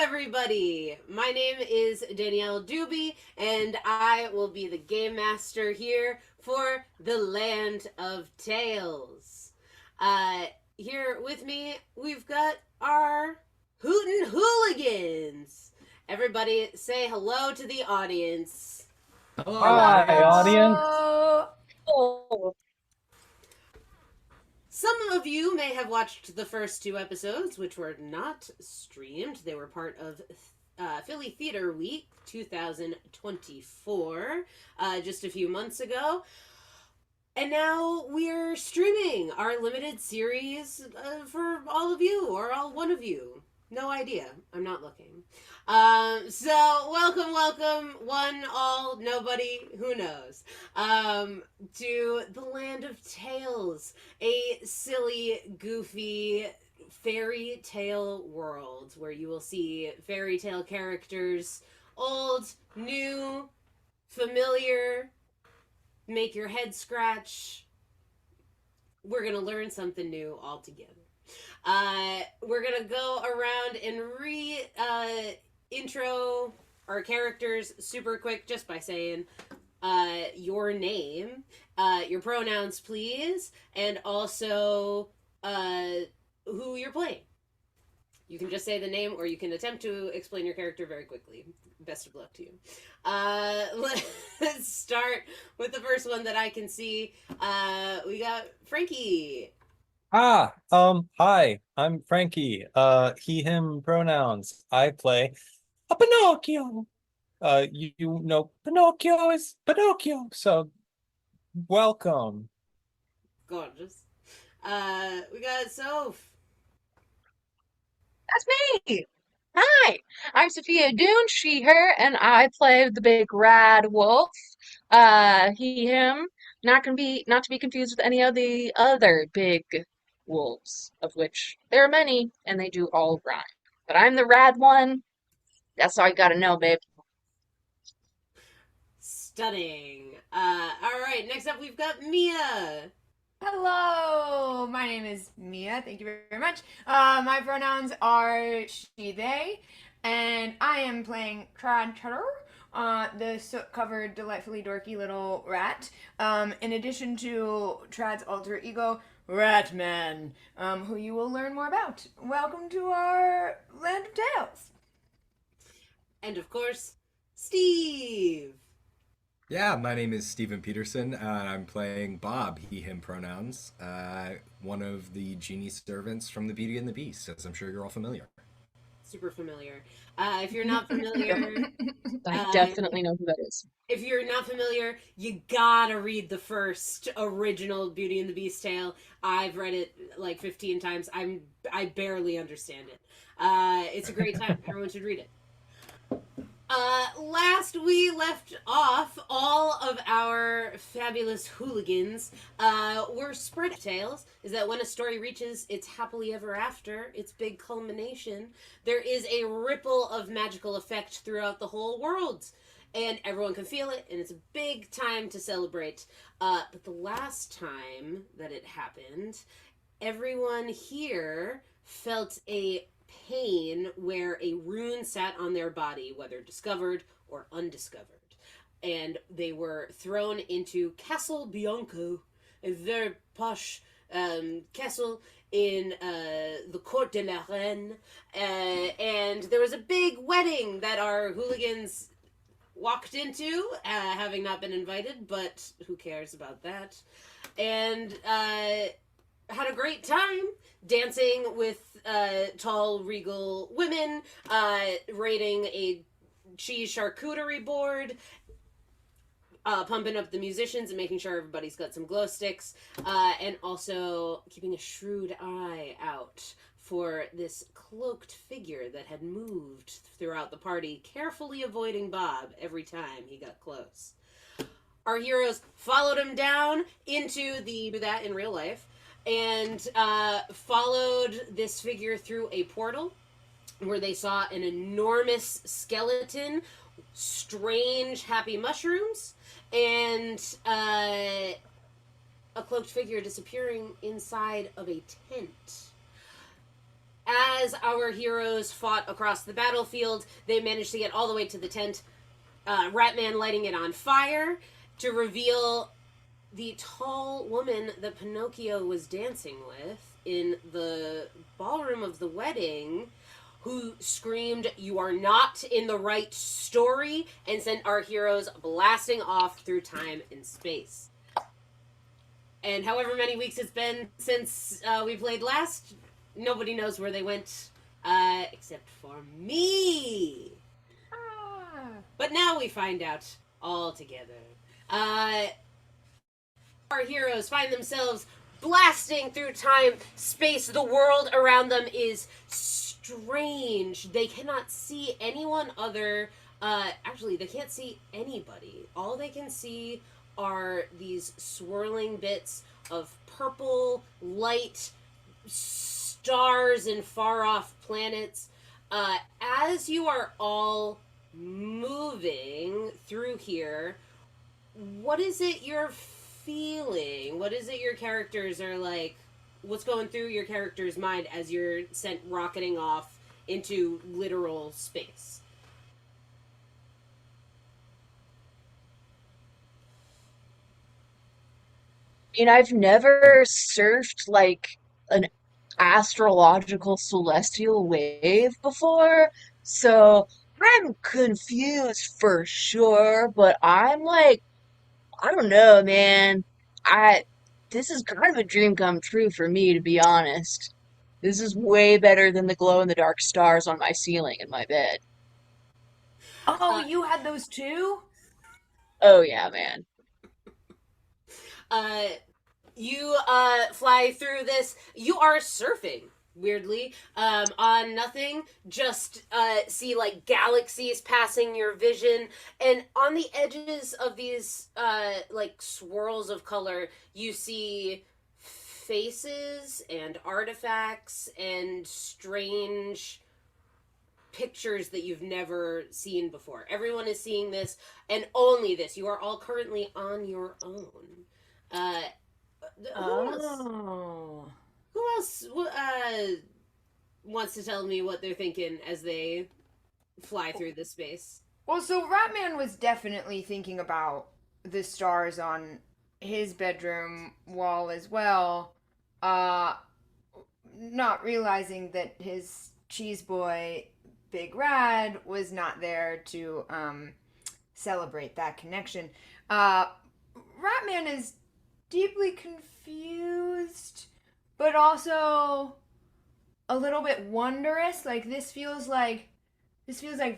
everybody! My name is Danielle Doobie, and I will be the game master here for the Land of Tales. Here with me, we've got our Hootin' Hooligans. Everybody say hello to the audience. Hello. Hi, audience. Oh, Some of you may have watched the first two episodes, which were not streamed. They were part of Philly Theater Week 2024, just a few months ago. And now we're streaming our limited series for all of you, or all one of you. No idea. I'm not looking. So welcome, one, all, nobody, who knows, to the Land of Tales, a silly, goofy fairy tale world where you will see fairy tale characters, old, new, familiar, make your head scratch. We're gonna learn something new altogether. We're gonna go around and intro our characters super quick just by saying your name, your pronouns, please, and also who you're playing. You can just say the name, or you can attempt to explain your character very quickly. Best of luck to you. Let's start with the first one that I can see. We got Frankie. Hi, I'm Frankie. He, him pronouns. I play a Pinocchio. You know Pinocchio is Pinocchio, so welcome. Gorgeous. We got Soph. that's me. Hi, I'm Sophia Idun, she, her, and I play the big rad wolf. He, him, not to be confused with any of the other big wolves, of which there are many, and they do all rhyme. But I'm the rad one. That's all you gotta know, babe. Stunning. All right, next up we've got Mia. Hello, my name is Mia. Thank you very much. My pronouns are she, they, and I am playing Trad, the soot-covered, delightfully dorky little rat. In addition to Trad's alter ego, Ratman, who you will learn more about. Welcome to our Land of Tales. And of course, Steve. Yeah, my name is Stephen Peterson. I'm playing Bob, he, him pronouns, one of the genie servants from The Beauty and the Beast, as I'm sure you're all familiar. Super familiar. If you're not familiar, I definitely know who that is. if you're not familiar, you gotta read the first original Beauty and the Beast tale. I've read it like 15 times. I barely understand it. It's a great time. Everyone should read it. Last we left off, all of our fabulous hooligans were spread tales. Is that when a story reaches its happily ever after, its big culmination, there is a ripple of magical effect throughout the whole world. And everyone can feel it, and it's a big time to celebrate. But the last time that it happened, everyone here felt a pain where a rune sat on their body, whether discovered or undiscovered. And they were thrown into Castle Bianco, a very posh castle in the Court de la Reine. And there was a big wedding that our hooligans walked into, having not been invited, but who cares about that? And had a great time dancing with tall, regal women, raiding a cheese charcuterie board, pumping up the musicians and making sure everybody's got some glow sticks, and also keeping a shrewd eye out for this cloaked figure that had moved throughout the party, carefully avoiding Bob every time he got close. Our heroes followed him down into that in real life, and followed this figure through a portal where they saw an enormous skeleton, strange happy mushrooms, and a cloaked figure disappearing inside of a tent. as our heroes fought across the battlefield, they managed to get all the way to the tent, Ratman lighting it on fire to reveal the tall woman that Pinocchio was dancing with in the ballroom of the wedding, who screamed, "You are not in the right story," and sent our heroes blasting off through time and space. And however many weeks it's been since we played last, nobody knows where they went, except for me. But now we find out all together. Our heroes find themselves blasting through time, space. The world around them is strange. They cannot see anyone other. Actually, they can't see anybody. All they can see are these swirling bits of purple light, stars and far-off planets. As you are all moving through here, what is it you're feeling? What is it your characters are like? What's going through your character's mind as you're sent rocketing off into literal space? I've never surfed like an astrological celestial wave before, so I'm confused for sure, but I'm like, I don't know, man. I This is kind of a dream come true for me, to be honest. This is way better than the glow in the dark stars on my ceiling in my bed. Oh, Uh, you had those too? Oh yeah, man. uh, you fly through this. You are surfing, weirdly, on nothing. Just see like galaxies passing your vision, and on the edges of these like swirls of color, you see faces and artifacts and strange pictures that you've never seen before. Everyone is seeing this and only this. You are all currently on your own. Uh, who else? Oh. Who else wants to tell me what they're thinking as they fly through this space? Well, so Ratman was definitely thinking about the stars on his bedroom wall as well, uh, not realizing that his cheese boy, Big Rad, was not there to celebrate that connection. Ratman is deeply confused, but also a little bit wondrous. Like this feels like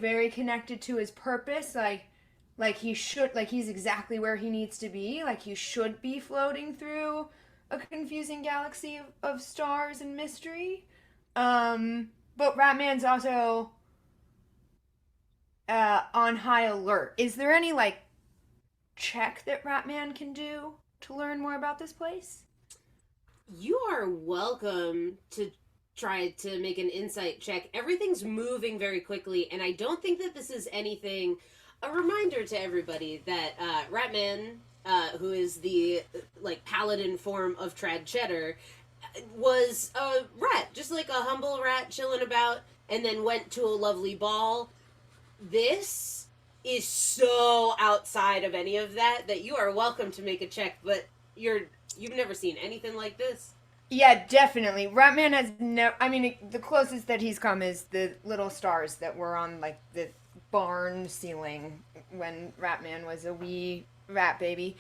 very connected to his purpose. Like he should, like he's exactly where he needs to be. Like he should be floating through a confusing galaxy of stars and mystery. But Ratman's also on high alert. Is there any like check that Ratman can do to learn more about this place? You are welcome to try to make an insight check. Everything's moving very quickly, and I don't think that this is anything. A reminder to everybody that Ratman, who is the like paladin form of Trad Cheddar, was a rat, just like a humble rat chilling about, and then went to a lovely ball. This is so outside of any of that that you are welcome to make a check, but you've never seen anything like this. Yeah, definitely. Ratman has no. I mean, the closest that he's come is the little stars that were on like the barn ceiling when Ratman was a wee rat baby.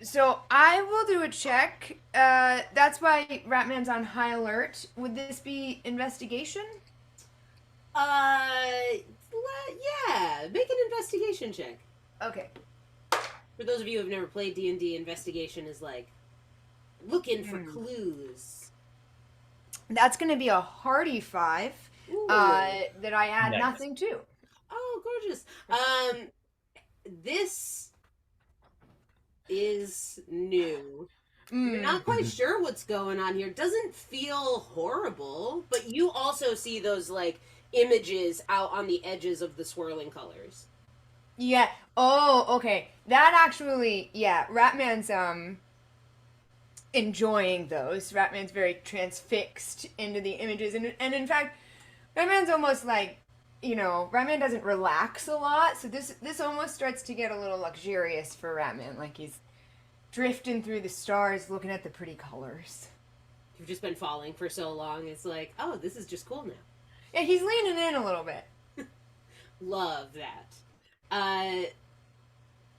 So I will do a check. That's why Ratman's on high alert. Would this be investigation? Yeah, make an investigation check. Okay. For those of you who have never played D&D, investigation is like looking for clues. That's going to be a hearty 5 Ooh. that I add Nice. nothing to. Oh, gorgeous. This is new. You're not quite sure what's going on here. It doesn't feel horrible, but you also see those like images out on the edges of the swirling colors. Yeah. Oh, okay. That actually, yeah. Ratman's enjoying those. Ratman's very transfixed into the images, and in fact, Ratman's almost like, Ratman doesn't relax a lot, so this almost starts to get a little luxurious for Ratman, like he's drifting through the stars, looking at the pretty colors. You've just been falling for so long. It's like, oh, this is just cool now. Yeah, he's leaning in a little bit. Love that.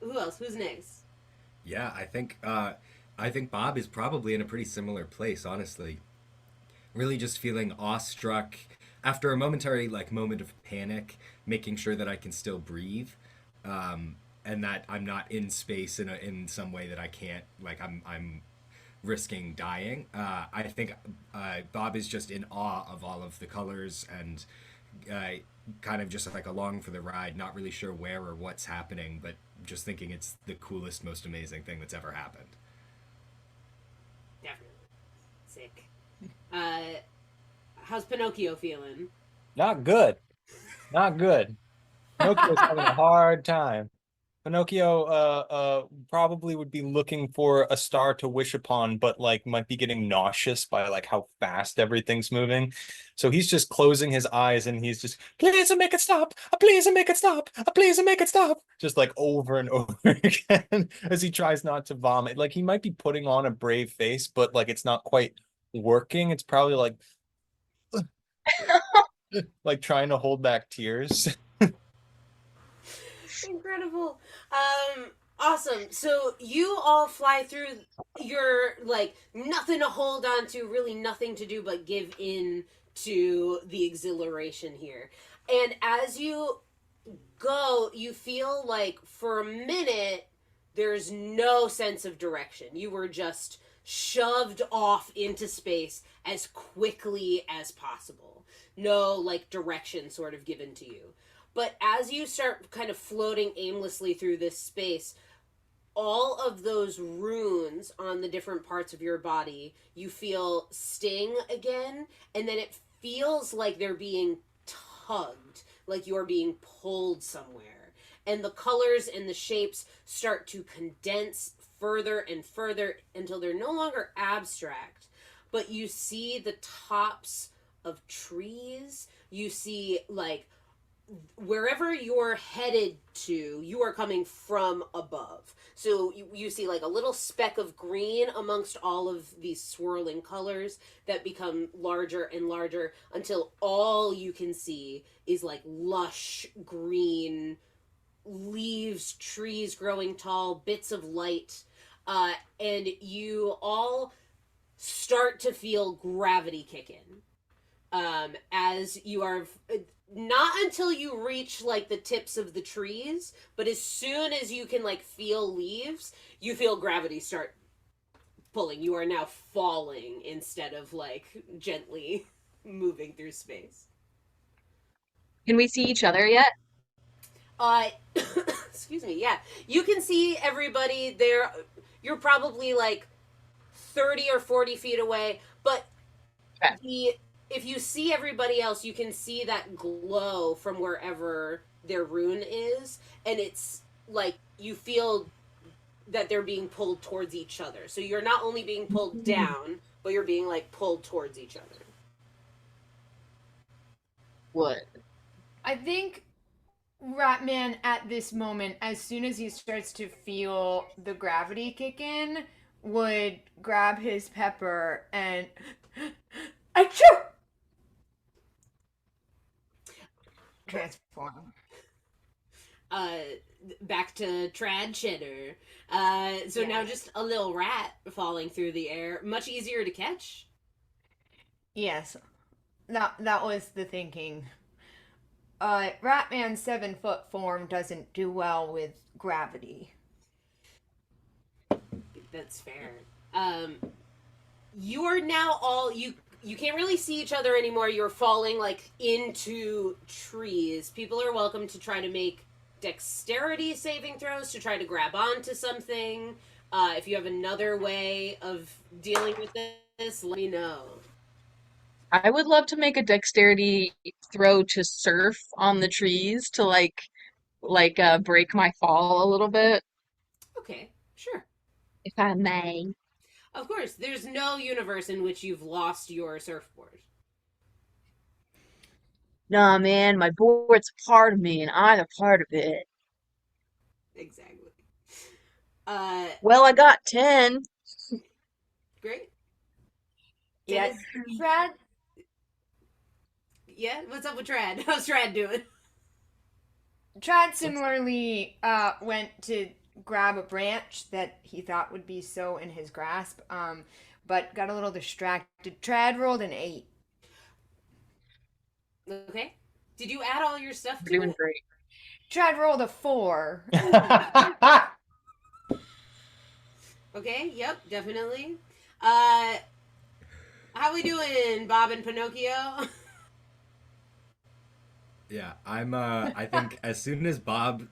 Who else? Who's next? Yeah, I think Bob is probably in a pretty similar place, honestly. Really just feeling awestruck after a momentary moment of panic, making sure that I can still breathe, and that I'm not in space in some way that I can't, I'm risking dying. I think Bob is just in awe of all of the colors and kind of just like along for the ride, not really sure where or what's happening, but just thinking it's the coolest, most amazing thing that's ever happened. Definitely. Sick. How's Pinocchio feeling? Not good. Not good. Pinocchio's having a hard time. Pinocchio probably would be looking for a star to wish upon, but might be getting nauseous by how fast everything's moving. So he's just closing his eyes and he's just, please make it stop, please make it stop, please make it stop. Just over and over again as he tries not to vomit. He might be putting on a brave face, but it's not quite working. It's probably trying to hold back tears. Incredible. Awesome. So you all fly through. You're nothing to hold on to, really nothing to do but give in to the exhilaration here. And as you go, you feel for a minute there's no sense of direction. You were just shoved off into space as quickly as possible. No direction sort of given to you. But as you start kind of floating aimlessly through this space, all of those runes on the different parts of your body, you feel sting again, and then it feels like they're being tugged, like you're being pulled somewhere. And the colors and the shapes start to condense further and further until they're no longer abstract, but you see the tops of trees. You see wherever you're headed to, you are coming from above. So you see a little speck of green amongst all of these swirling colors that become larger and larger until all you can see is lush green leaves, trees growing tall, bits of light, and you all start to feel gravity kick in. As you are not until you reach the tips of the trees, but as soon as you can feel leaves, you feel gravity start pulling. You are now falling instead of gently moving through space. Can we see each other yet? Excuse me. Yeah, you can see everybody there. You're probably 30 or 40 feet away, but Okay. if you see everybody else, you can see that glow from wherever their rune is, and it's you feel that they're being pulled towards each other. So you're not only being pulled down, but you're being pulled towards each other. What? I think Ratman at this moment, as soon as he starts to feel the gravity kick in, would grab his pepper and achoo! Transform. Back to trad cheddar. So now just a little rat falling through the air. Much easier to catch. Yes, that was the thinking. Ratman's 7-foot form doesn't do well with gravity. That's fair. You are now all you can't really see each other anymore. You're falling into trees. People are welcome to try to make dexterity saving throws to try to grab onto something. If you have another way of dealing with this, let me know. I would love to make a dexterity throw to surf on the trees to break my fall a little bit, Okay, sure. if I may. Of course, there's no universe in which you've lost your surfboard. Nah, man, my board's a part of me, and I'm a part of it. Exactly. Uh, Well, I got 10. great. Yeah, Dennis, Trad. yeah, what's up with Trad? How's Trad doing? Trad similarly went to grab a branch that he thought would be so in his grasp, but got a little distracted. Trad rolled an 8. Okay. Did you add all your stuff We're to doing it? great. Trad rolled a 4. Okay, yep, definitely. Uh, how we doing, Bob and Pinocchio? Yeah, I think as soon as Bob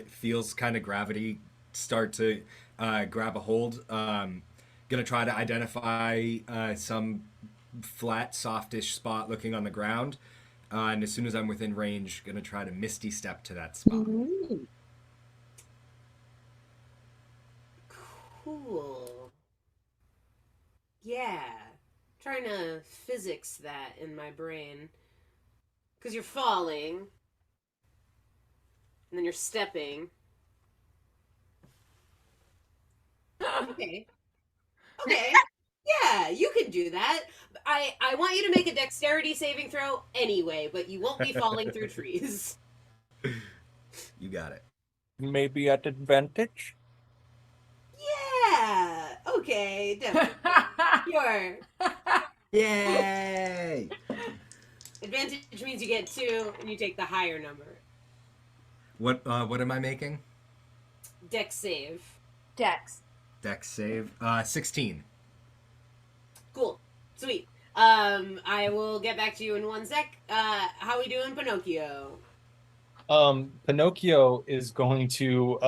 feels kind of gravity start to grab a hold, gonna try to identify some flat, softish spot looking on the ground. And as soon as I'm within range, gonna try to misty step to that spot. Ooh. Cool. Yeah. Trying to physics that in my brain. Because you're falling, and then you're stepping. Okay. Okay. Yeah, you can do that. I want you to make a dexterity saving throw anyway, but you won't be falling through trees. You got it. Maybe at advantage. Yeah. Okay, definitely. Sure. Yay! Advantage means you get 2 and you take the higher number. What am I making? Dex save. Dex. Dex save. 16. Cool. Sweet. I will get back to you in 1 sec. How we doing, Pinocchio? Pinocchio is going to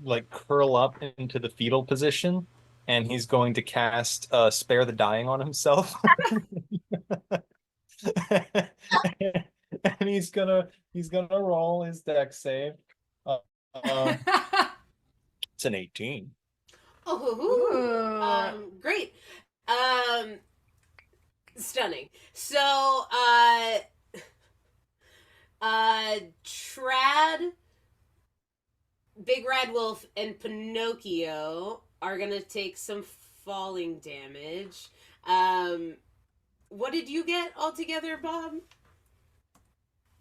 like curl up into the fetal position, and he's going to cast Spare the Dying on himself. And he's gonna roll his dex save. Um, it's an 18. Oh, great. Stunning. So, Trad, Big Red Wolf, and Pinocchio are gonna take some falling damage. What did you get altogether, Bob?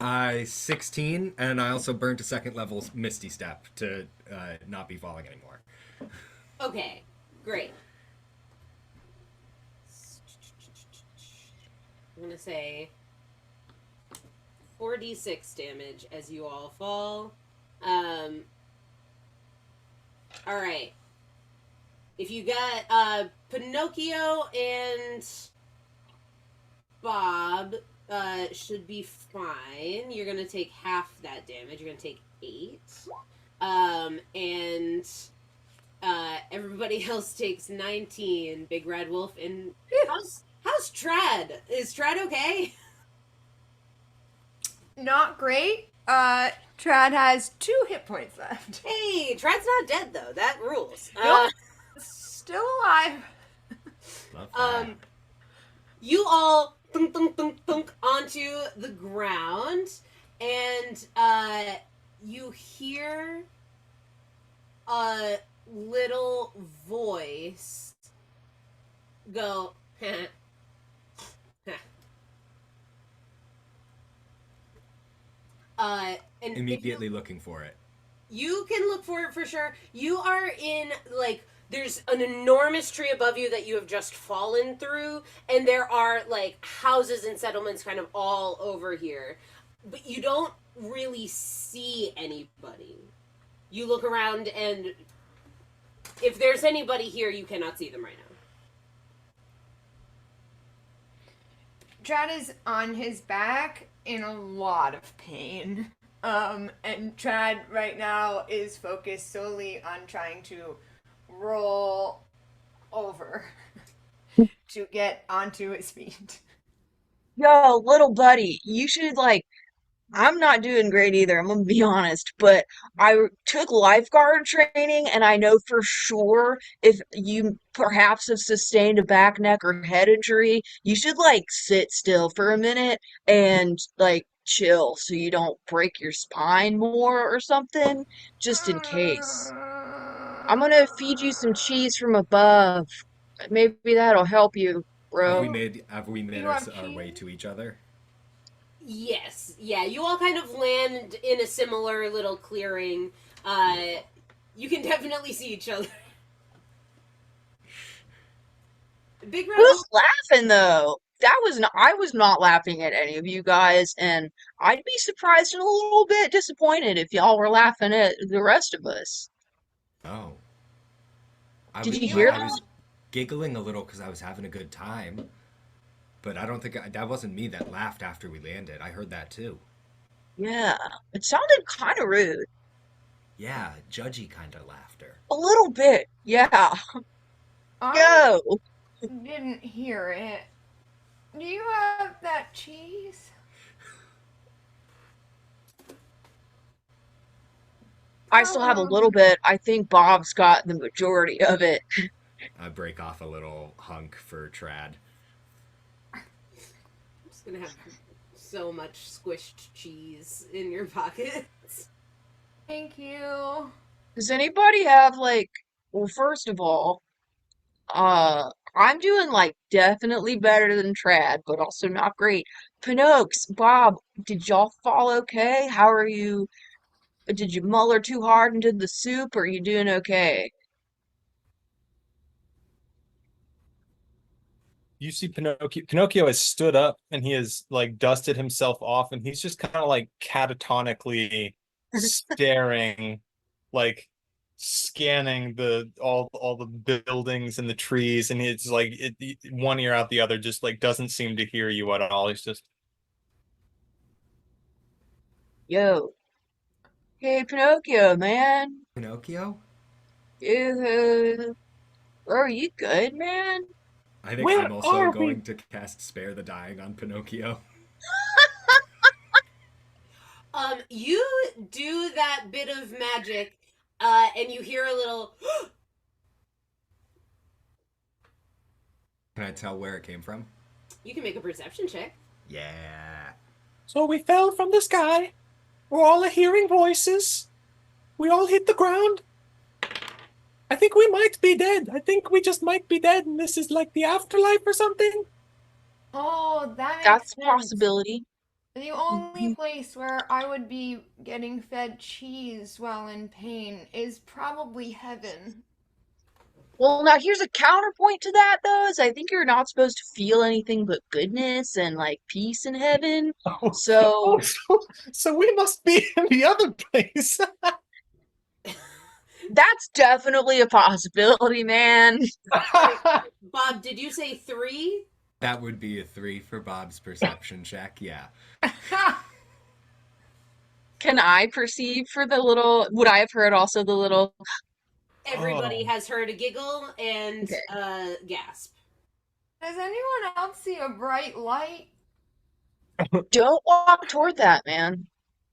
16, and I also burnt a second level Misty Step to not be falling anymore. Okay, great. I'm gonna say 4d6 damage as you all fall. Alright. If you got Pinocchio and Bob should be fine. You're gonna take half that damage. You're gonna take 8. And everybody else takes 19. Big Red Wolf. And how's Trad? Is Trad okay? Not great. Trad has 2 hit points left. Hey, Trad's not dead though. That rules. Nope. Still alive. Love that. You all thunk thunk thunk thunk onto the ground, and you hear a little voice go. And Immediately looking for it. you can look for it for sure. You are in, like, there's an enormous tree above you that you have just fallen through, and there are, like, houses and settlements kind of all over here. But you don't really see anybody. You look around, and if there's anybody here, you cannot see them right now. Trad is on his back in a lot of pain. And Trad right now is focused solely on trying to roll over to get onto his feet. Yo, little buddy, you should, like, I'm not doing great either, I'm gonna be honest, but took lifeguard training and I know for sure if you perhaps have sustained a back, neck, or head injury, you should like sit still for a minute and like chill so you don't break your spine more or something, just in case. I'm gonna feed you some cheese from above. Maybe that'll help you, Have bro. we made You have our way cheese? to each other? Yes, yeah, you all kind of land in a similar little clearing. You can definitely see each other. Big Red Who's Wolf. laughing though? I was not laughing at any of you guys, and I'd be surprised and a little bit disappointed if y'all were laughing at the rest of us. Oh, Did you You hear I have was giggling a little because I was having a good time, but I don't think that wasn't me that laughed after we landed. I heard that too. that? Yeah, it sounded kind of rude. Yeah, judgy kind of laughter. A little bit. Yeah. I Go. didn't hear it. Do you have that cheese? I still have a little bit. I think Bob's got the majority of it. I break off a little hunk for Trad. I'm just gonna have so much squished cheese in your pockets. Thank you. Does anybody have like, well, first of all, I'm doing like definitely better than Trad, but also not great. Pinokes, Bob, did y'all fall okay? How are you? Did you muller too hard into the soup, or are you doing okay? You see Pinocchio. Pinocchio has stood up and he has like dusted himself off, and he's just kind of like catatonically staring, like scanning the all the buildings and the trees, and it's like one ear out the other, just like doesn't seem to hear you at all. He's just Yo, hey Pinocchio, man. Pinocchio? Uh, are you good, man? I think where I'm also are we? going to cast Spare the Dying on Pinocchio. You do that bit of magic, and you hear a little. Can I tell where it came from? You can make a perception check. Yeah. So we fell from the sky. We're all hearing voices. We all hit the ground. I think we might be dead. I think we just might be dead, and this is like the afterlife or something. Oh, that makes That's a sense. possibility. The only place where I would be getting fed cheese while in pain is probably heaven. Well, now here's a counterpoint to that, though, is I think you're not supposed to feel anything but goodness and like peace in heaven. Oh, So so we must be in the other place. that's definitely a possibility, man. Bob, did you say 3? That would be a 3 for Bob's perception check, yeah. Can I perceive for the little, would I have heard also the little, Everybody Oh. has heard a giggle and okay. gasp. Does anyone else see a bright light? Don't walk toward that, man.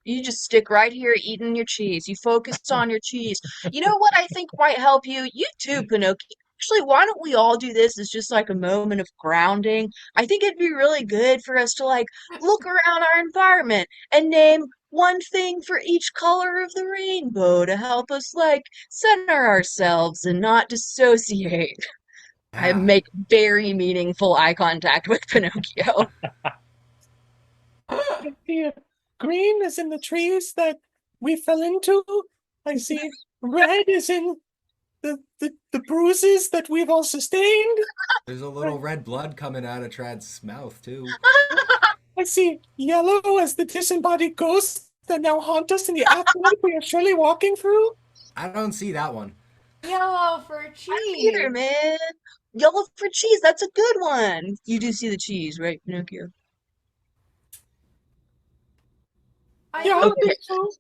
You just stick right here eating your cheese. You focus on your cheese. You know what I think might help you? You too, Pinocchio. Actually, why don't we all do this as just like a moment of grounding? I think it'd be really good for us to like look around our environment and name one thing for each color of the rainbow to help us like center ourselves and not dissociate. I Yeah. make very meaningful eye contact with Pinocchio. Here, green is in the trees that we fell into. I see red is in the bruises that we've all sustained. There's a little red blood coming out of Trad's mouth, too. I see yellow as the disembodied ghosts that now haunt us in the afterlife we are surely walking through. I don't see that one. Yellow for I don't cheese. either, man. Yellow for cheese, that's a good one. You do see the cheese, right, Pinocchio? I Yeah, I think, Okay, think so.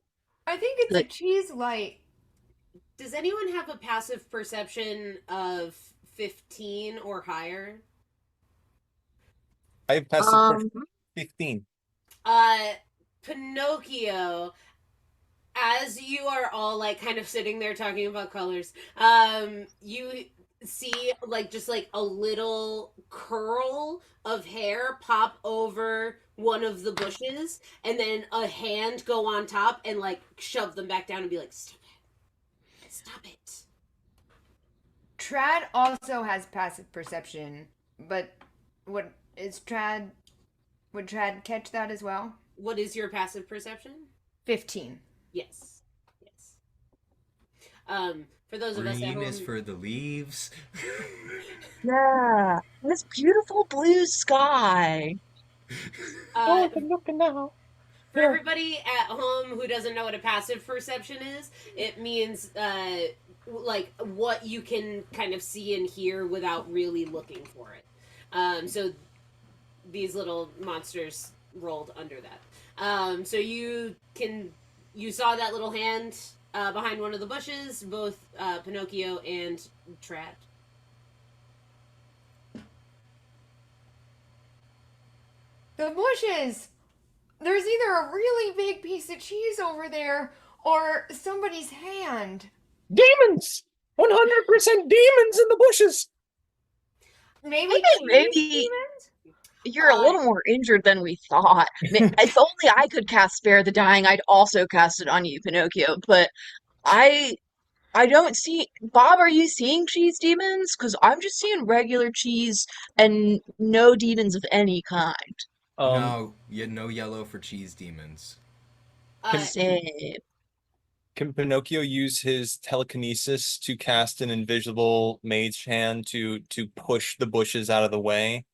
I think it's a good. cheese light. Does anyone have a passive perception of 15 or higher? I have passed Um, 15. Uh, Pinocchio, as you are all like kind of sitting there talking about colors, you see like just like a little curl of hair pop over one of the bushes, and then a hand go on top and like shove them back down and be like, "Stop it! Stop it!" Trad also has passive perception, but what is Trad? Would Trad catch that as well? What is your passive perception? 15. Yes. Yes. For those of us at Green is home, for the leaves. Yeah. This beautiful blue sky. uh, looking now. for everybody at home who doesn't know what a passive perception is, it means like what you can kind of see and hear without really looking for it. So these little monsters rolled under that. So you saw that little hand behind one of the bushes, both Pinocchio and Trad. The bushes! There's either a really big piece of cheese over there or somebody's hand. Demons! 100% demons in the bushes! Maybe I think maybe demons? you're a little more injured than we thought. If only I could cast Spare the Dying, I'd also cast it on you, Pinocchio. But I don't see. Bob, are you seeing cheese demons? Because I'm just seeing regular cheese and no demons of any kind. No, no yellow for cheese demons. Same. Can Pinocchio use his telekinesis to cast an invisible mage hand to push the bushes out of the way?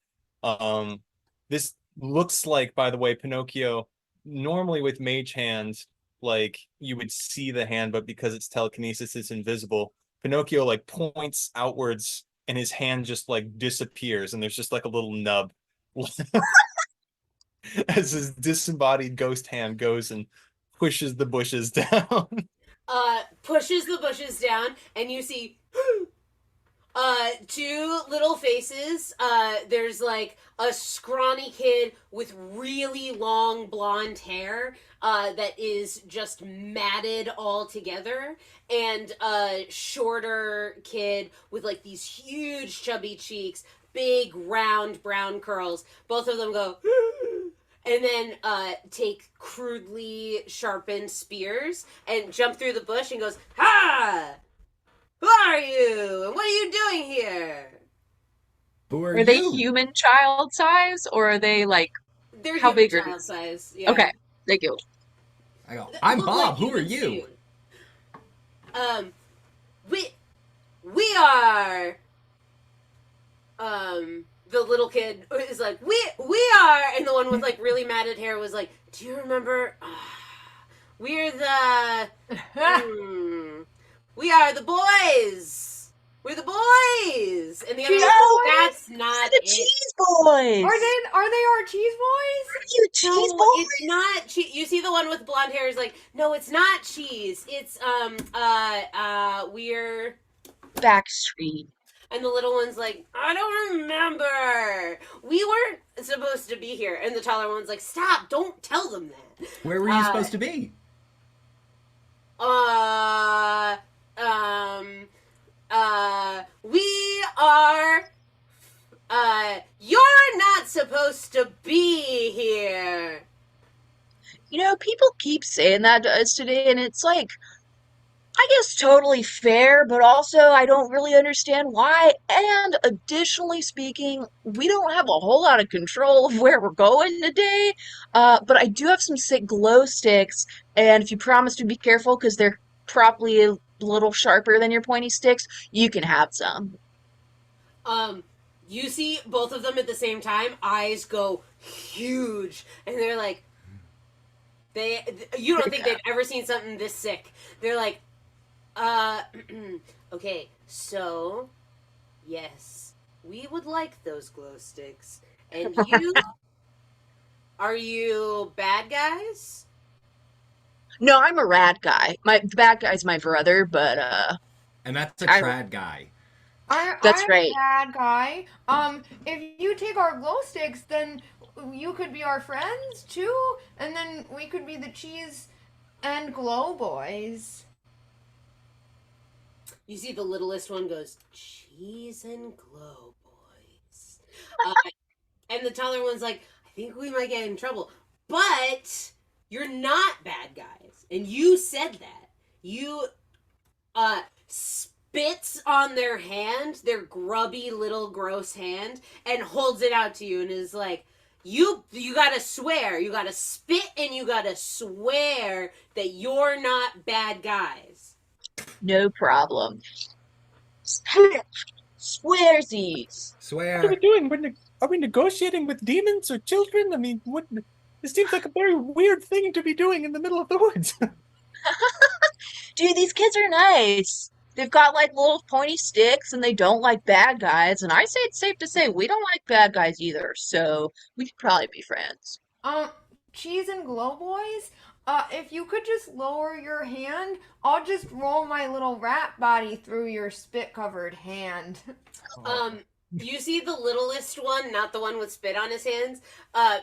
This looks like, by the way, Pinocchio, normally with mage hands, like you would see the hand, but because it's telekinesis, it's invisible. Pinocchio like points outwards and his hand just like disappears and there's just like a little nub as his disembodied ghost hand goes and pushes the bushes down. Pushes the bushes down, and you see two little faces. There's like a scrawny kid with really long blonde hair that is just matted all together, and a shorter kid with like these huge chubby cheeks, big round brown curls. Both of them go and then take crudely sharpened spears and jump through the bush and goes, "Ha! Who are you? And what are you doing here?" Who are Are they you? human child size, or are they like They're how human big are child these? size. Yeah. Okay, thank you. I go, I'm Look Bob. like Who are humans you? too. We are. The little kid is like, we are, and the one with like really matted hair was like, "Do you remember? We're the we are the boys. We're the boys." And the other Cheese one, boys? "That's not The it. cheese boys. Are they our cheese boys? Are you cheese No, boys? it's not cheese." You see the one with blonde hair is like, "No, it's not cheese. It's we're." Backstreet. And the little one's like, "I don't remember. We weren't supposed to be here." And the taller one's like, "Stop! Don't tell them that." Where were you supposed to be? We are. You're not supposed to be here. You know, people keep saying that to us today, and it's like, I guess totally fair, but also I don't really understand why. And additionally speaking, we don't have a whole lot of control of where we're going today. But I do have some sick glow sticks, and if you promise to be careful because they're probably a little sharper than your pointy sticks, you can have some. You see both of them at the same time. Eyes go huge, and they're like, you don't think they've ever seen something this sick. They're like, okay, so, yes, we would like those glow sticks. And you, are you bad guys? No, I'm a rad guy. The bad guy's my brother, but And that's a trad guy. That's I'm right. a bad guy. If you take our glow sticks, then you could be our friends too, and then we could be the cheese and glow boys. You see the littlest one goes, cheese and glow boys. And the taller one's like, I think we might get in trouble. But you're not bad guys. And you said that. You spits on their hand, their grubby little gross hand, and holds it out to you and is like, you gotta swear. You gotta spit and you gotta swear that you're not bad guys. No problem. Swearsies. What are Swear. we doing? Are we negotiating with demons or children? I mean, what? This seems like a very weird thing to be doing in the middle of the woods. Dude, these kids are nice. They've got like little pointy sticks and they don't like bad guys. And I say it's safe to say we don't like bad guys either. So we could probably be friends. Cheese and glow boys, if you could just lower your hand, I'll just roll my little rat body through your spit-covered hand. You see the littlest one, not the one with spit on his hands,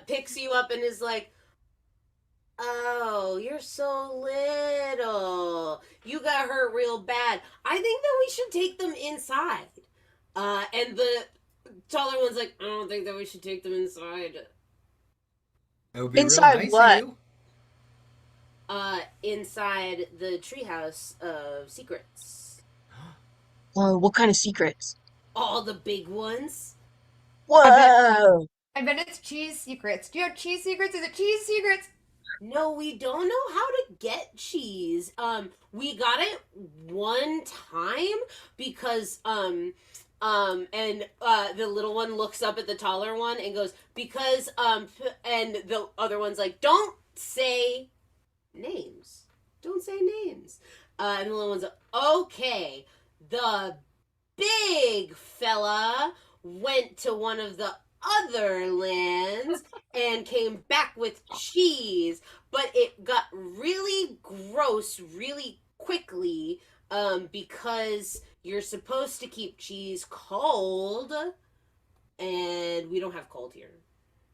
picks you up and is like, oh, you're so little. You got hurt real bad. I think that we should take them inside. And the taller one's like, I don't think that we should take them inside. It would be Inside real nice what? of you. Inside the treehouse of secrets. Whoa, what kind of secrets? All the big ones. Whoa! I bet it's cheese secrets. Do you have cheese secrets? Is it cheese secrets? No, we don't know how to get cheese. We got it one time because, and the little one looks up at the taller one and goes, because, and the other one's like, don't say names. Don't say names. And the little one's like, okay, the big fella went to one of the other lands and came back with cheese, but it got really gross really quickly because you're supposed to keep cheese cold, and we don't have cold here.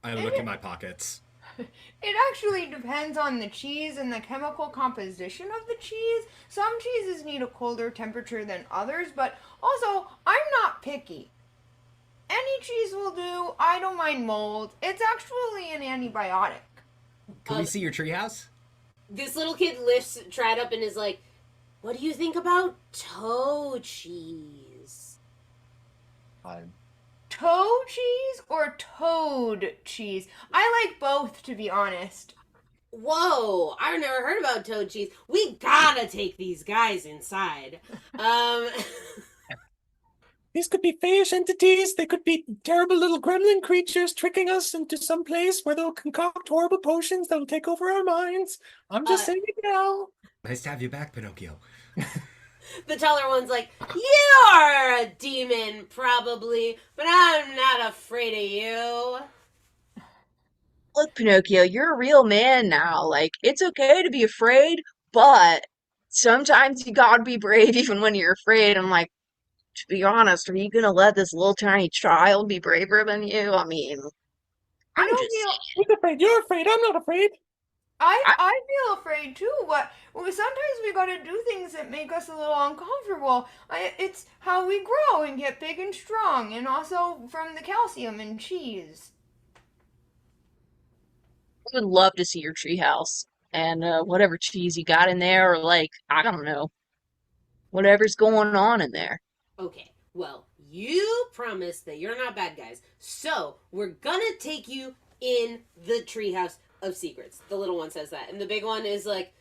I look in my pockets. It actually depends on the cheese and the chemical composition of the cheese. Some cheeses need a colder temperature than others, but also, I'm not picky. Any cheese will do. I don't mind mold. It's actually an antibiotic. Can we see your treehouse? This little kid lifts Trad up and is like, what do you think about toe cheese? Toe cheese or toad cheese? I like both, to be honest. Whoa, I've never heard about toad cheese. We gotta take these guys inside. These could be fayish entities. They could be terrible little gremlin creatures tricking us into some place where they'll concoct horrible potions that'll take over our minds. I'm just saying it now. Nice to have you back, Pinocchio. The taller one's like, you're a demon, probably, but I'm not afraid of you. Look, Pinocchio, you're a real man now. Like, it's okay to be afraid, but sometimes you gotta be brave even when you're afraid. I'm like, to be honest, are you gonna let this little tiny child be braver than you? I mean, I'm just Who's afraid? You're afraid. I'm not afraid. I feel afraid too, but sometimes we gotta do things that make us a little uncomfortable. It's how we grow and get big and strong, and also from the calcium in cheese. I would love to see your treehouse and whatever cheese you got in there, or like, I don't know, whatever's going on in there. Okay, well, you promised that you're not bad guys, so we're gonna take you in the treehouse of secrets. The little one says that, and the big one is like,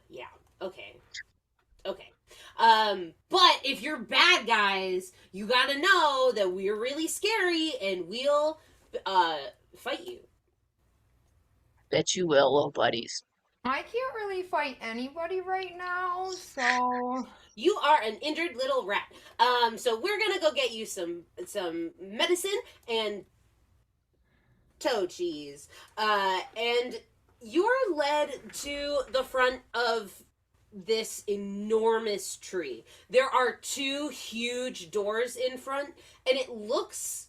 yeah, okay. But if you're bad guys, you gotta know that we're really scary and we'll fight you. Bet you will, little buddies. I can't really fight anybody right now, so You are an injured little rat. So we're gonna go get you some medicine and toe cheese. And you're led to the front of this enormous tree. There are two huge doors in front, and it looks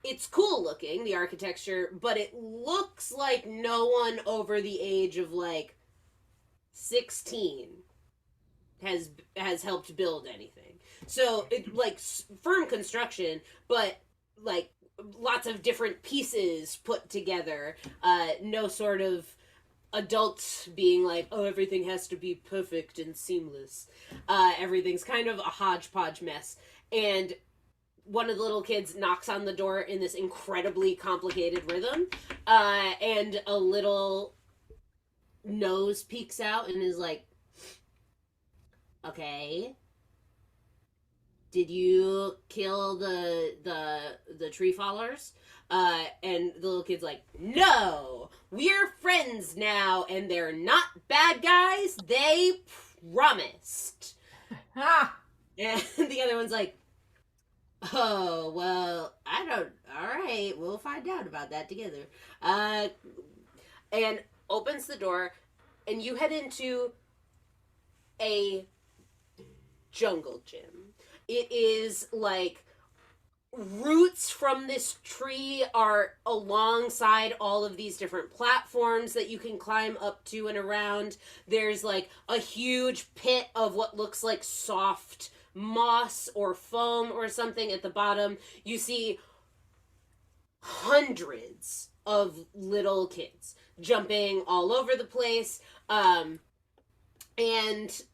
it's cool looking, the architecture, but it looks like no one over the age of like 16 has helped build anything. So it like firm construction, but like lots of different pieces put together. No sort of adults being like, oh, everything has to be perfect and seamless. Everything's kind of a hodgepodge mess. And one of the little kids knocks on the door in this incredibly complicated rhythm, and a little nose peeks out and is like, okay, did you kill the tree fallers? And the little kid's like, no, we're friends now, and they're not bad guys. They promised. Ha! And the other one's like, oh, well, I don't. All right, we'll find out about that together. And opens the door, and you head into a jungle gym. It is like roots from this tree are alongside all of these different platforms that you can climb up to and around. There's like a huge pit of what looks like soft moss or foam or something at the bottom. You see hundreds of little kids jumping all over the place. And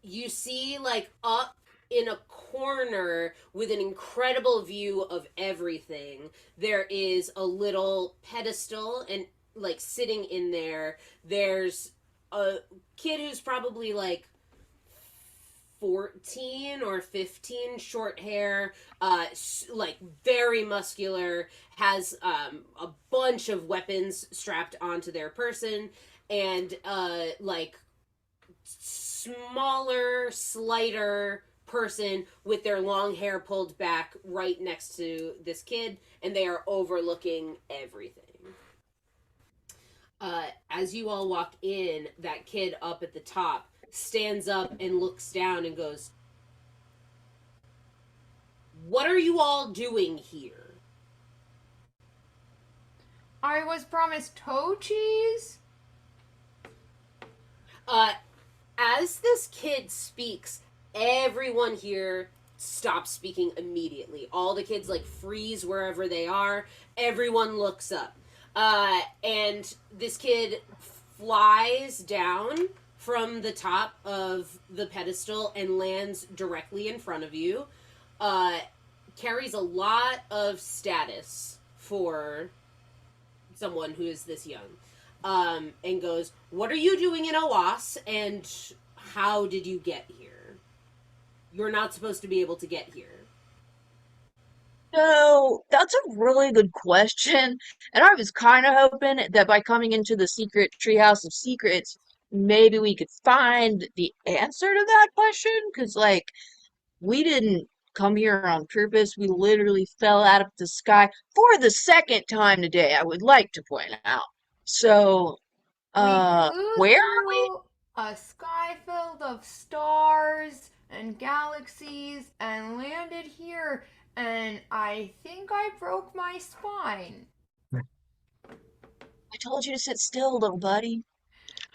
you see like up in a corner with an incredible view of everything, there is a little pedestal, and like sitting in there's a kid who's probably like 14 or 15, short hair, like very muscular, has a bunch of weapons strapped onto their person, and like smaller, slighter person with their long hair pulled back right next to this kid, and they are overlooking everything. As you all walk in, that kid up at the top stands up and looks down and goes, what are you all doing here? I was promised toe cheese. As this kid speaks, everyone here stops speaking immediately. All the kids like freeze wherever they are. Everyone looks up. And this kid flies down from the top of the pedestal and lands directly in front of you. Carries a lot of status for someone who is this young. And goes, what are you doing in OASE, and how did you get here? You're not supposed to be able to get here. So that's a really good question. And I was kind of hoping that by coming into the secret treehouse of secrets, maybe we could find the answer to that question. Because, like, we didn't come here on purpose. We literally fell out of the sky for the second time today, I would like to point out. So, We flew where are we? through a sky filled of stars and galaxies and landed here, and I think I broke my spine. I told you to sit still, little buddy.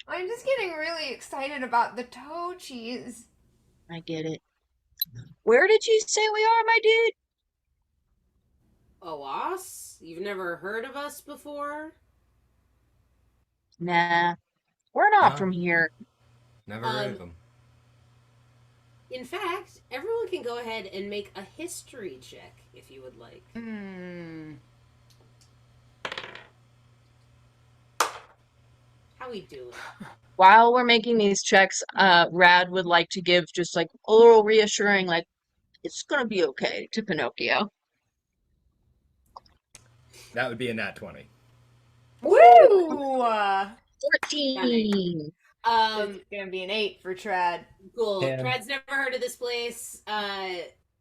I'm just getting really excited about the toe cheese. I get it. Where did you say we are, my dude? OASE? You've never heard of us before? Nah, we're not No. from here. Never heard of them. In fact, everyone can go ahead and make a history check if you would like. How we doing? While we're making these checks, Rad would like to give just like a little reassuring, like, it's gonna be okay to Pinocchio. That would be a nat 20. Woo! 14. It's gonna be an 8 for Trad. Cool. Yeah. Trad's never heard of this place.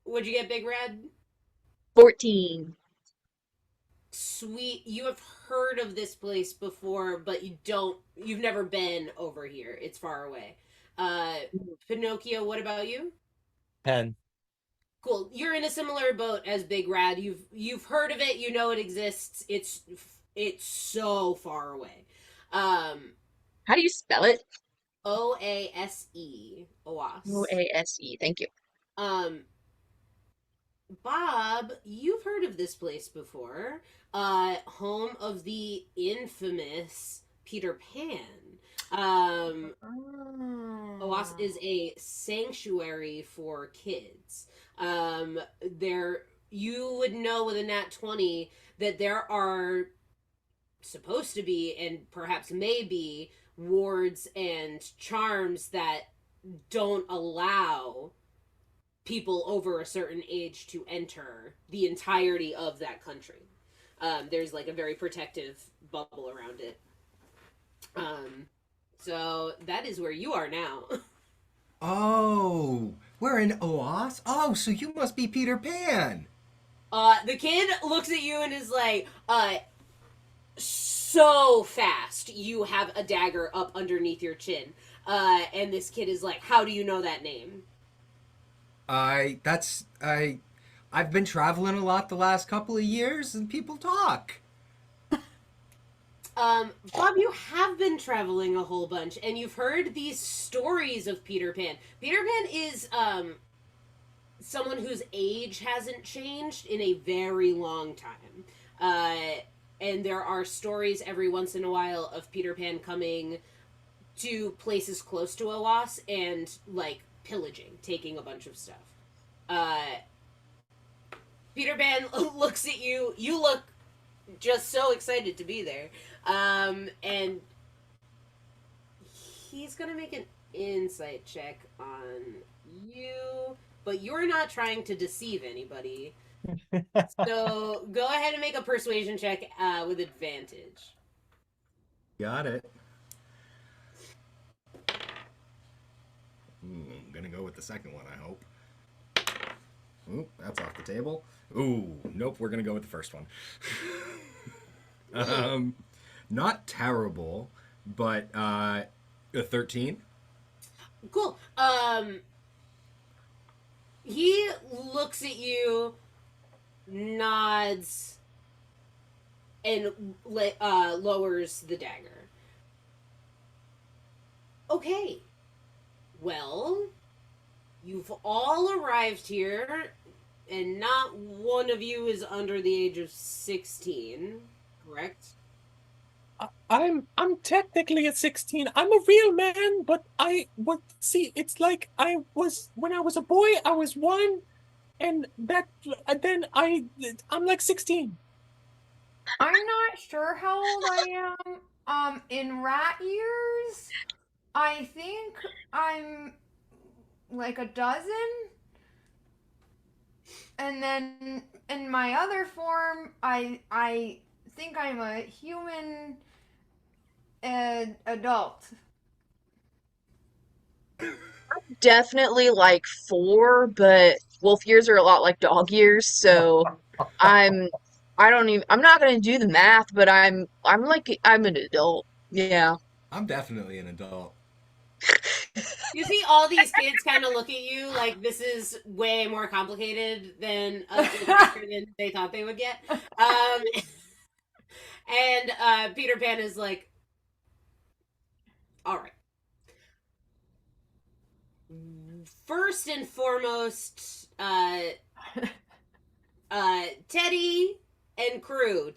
What'd you get, Big Red? 14. Sweet. You have heard of this place before, but you've never been over here. It's far away. Pinocchio, what about you? 10. Cool. You're in a similar boat as Big Rad. You've heard of it. You know it exists. It's so far away. How do you spell it? OASE. OAS. OASE. Thank you. Um, Bob, you've heard of this place before. Home of the infamous Peter Pan. OASE is a sanctuary for kids. There, you would know with a nat 20 that there are supposed to be and perhaps may be wards and charms that don't allow people over a certain age to enter the entirety of that country. There's like a very protective bubble around it. So that is where you are now. Oh, we're in OAS? Oh, so you must be Peter Pan. The kid looks at you and is like, so fast you have a dagger up underneath your chin. And this kid is like, how do you know that name? I've been traveling a lot the last couple of years and people talk. Bob, you have been traveling a whole bunch, and you've heard these stories of Peter Pan. Peter Pan is, someone whose age hasn't changed in a very long time. And there are stories every once in a while of Peter Pan coming to places close to OAS and, like, pillaging, taking a bunch of stuff. Peter Pan looks at you. You look just so excited to be there. And he's gonna make an insight check on you, but you're not trying to deceive anybody. So go ahead and make a persuasion check with advantage. Got it. I'm gonna go with the second one, I hope. Ooh, that's off the table. Ooh, nope, we're gonna go with the first one. Not terrible, but a 13. Cool. He looks at you, nods, and lowers the dagger. Okay. Well, you've all arrived here, and not one of you is under the age of 16, correct? I'm technically at 16. I'm a real man, but it's like when I was a boy, I was 1, and I'm like 16. I'm not sure how old I am. In rat years, I think I'm like a dozen. And then in my other form, I think I'm a human adult. Definitely like 4, but wolf years are a lot like dog years, so I'm I'm not gonna do the math, but I'm an adult. Yeah. I'm definitely an adult. You see all these kids kind of look at you like this is way more complicated than than they thought they would get. And Peter Pan is like, all right. First and foremost, Teddy and crew.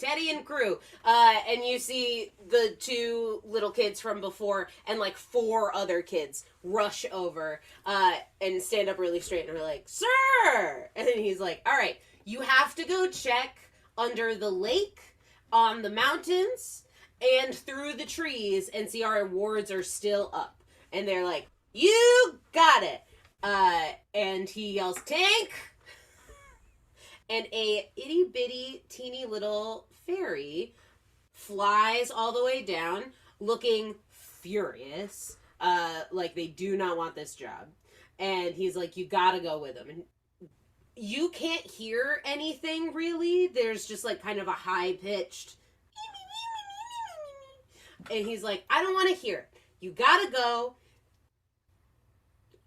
And you see the 2 little kids from before and like 4 other kids rush over and stand up really straight and are like, sir! And he's like, all right, you have to go check under the lake, on the mountains, and through the trees and see our wards are still up. And they're like, you got it! And he yells, tank! And a itty bitty teeny little fairy flies all the way down looking furious, like they do not want this job. And he's like, you gotta go with him. And you can't hear anything really. There's just like kind of a high pitched, and he's like, I don't want to hear it. You gotta go.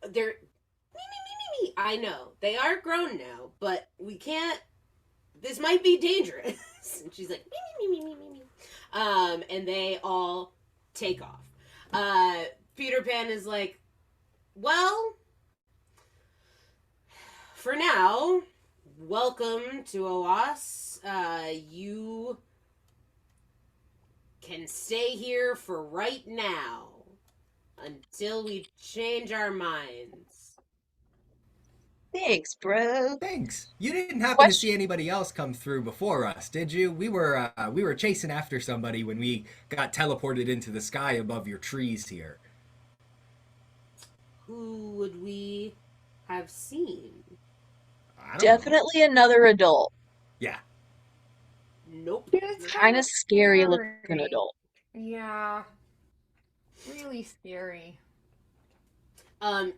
They're I know they are grown now, but we can't. This might be dangerous. And she's like, me, me, me, me, me, me, me. And they all take off. Peter Pan is like, well, for now, welcome to OASE. You can stay here for right now until we change our minds. Thanks, bro. Thanks. You didn't happen to Question. see anybody else come through before us, did you? We were chasing after somebody when we got teleported into the sky above your trees here. Who would we have seen? I don't know. Definitely another adult. Yeah. Nope. It's Kind of scary looking adult. Yeah. Really scary.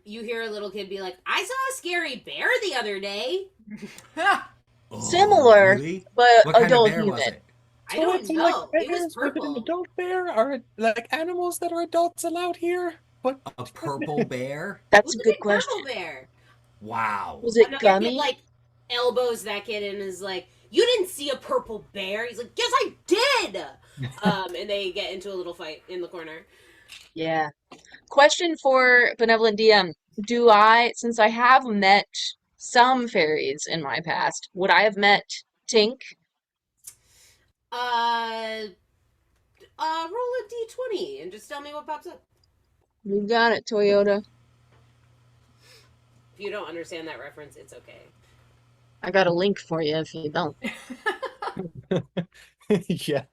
You hear a little kid be like, I saw a scary bear the other day. Oh, Similar, really? but What kind adult of bear was human. it? I don't what's know. It was bears with an purple. adult bear? Are like animals that are adults allowed here? What? A purple bear? It That's was a a good big purple question. bear. Wow. Was it Another gummy? kid like elbows that kid and is like, you didn't see a purple bear. He's like, yes, I did. And they get into a little fight in the corner. Yeah. Question for Benevolent DM. Since I have met some fairies in my past, would I have met Tink? Roll a d20 and just tell me what pops up. You got it, Toyota. If you don't understand that reference, it's okay. I got a link for you if you don't. Yeah,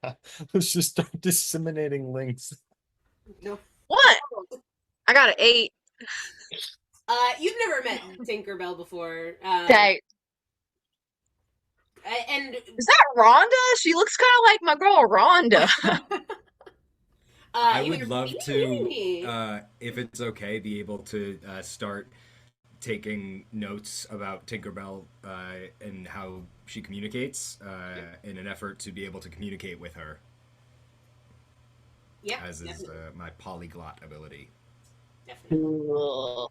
let's just start disseminating links. No. What? I got an 8. You've never met Tinkerbell before. Okay. And Is that Rhonda? She looks kind of like my girl Rhonda. I you would hear, love "Me, to, me, me." if it's okay, be able to start taking notes about Tinkerbell and how she communicates in an effort to be able to communicate with her, Yeah, as is definitely. my polyglot ability. Definitely. Cool.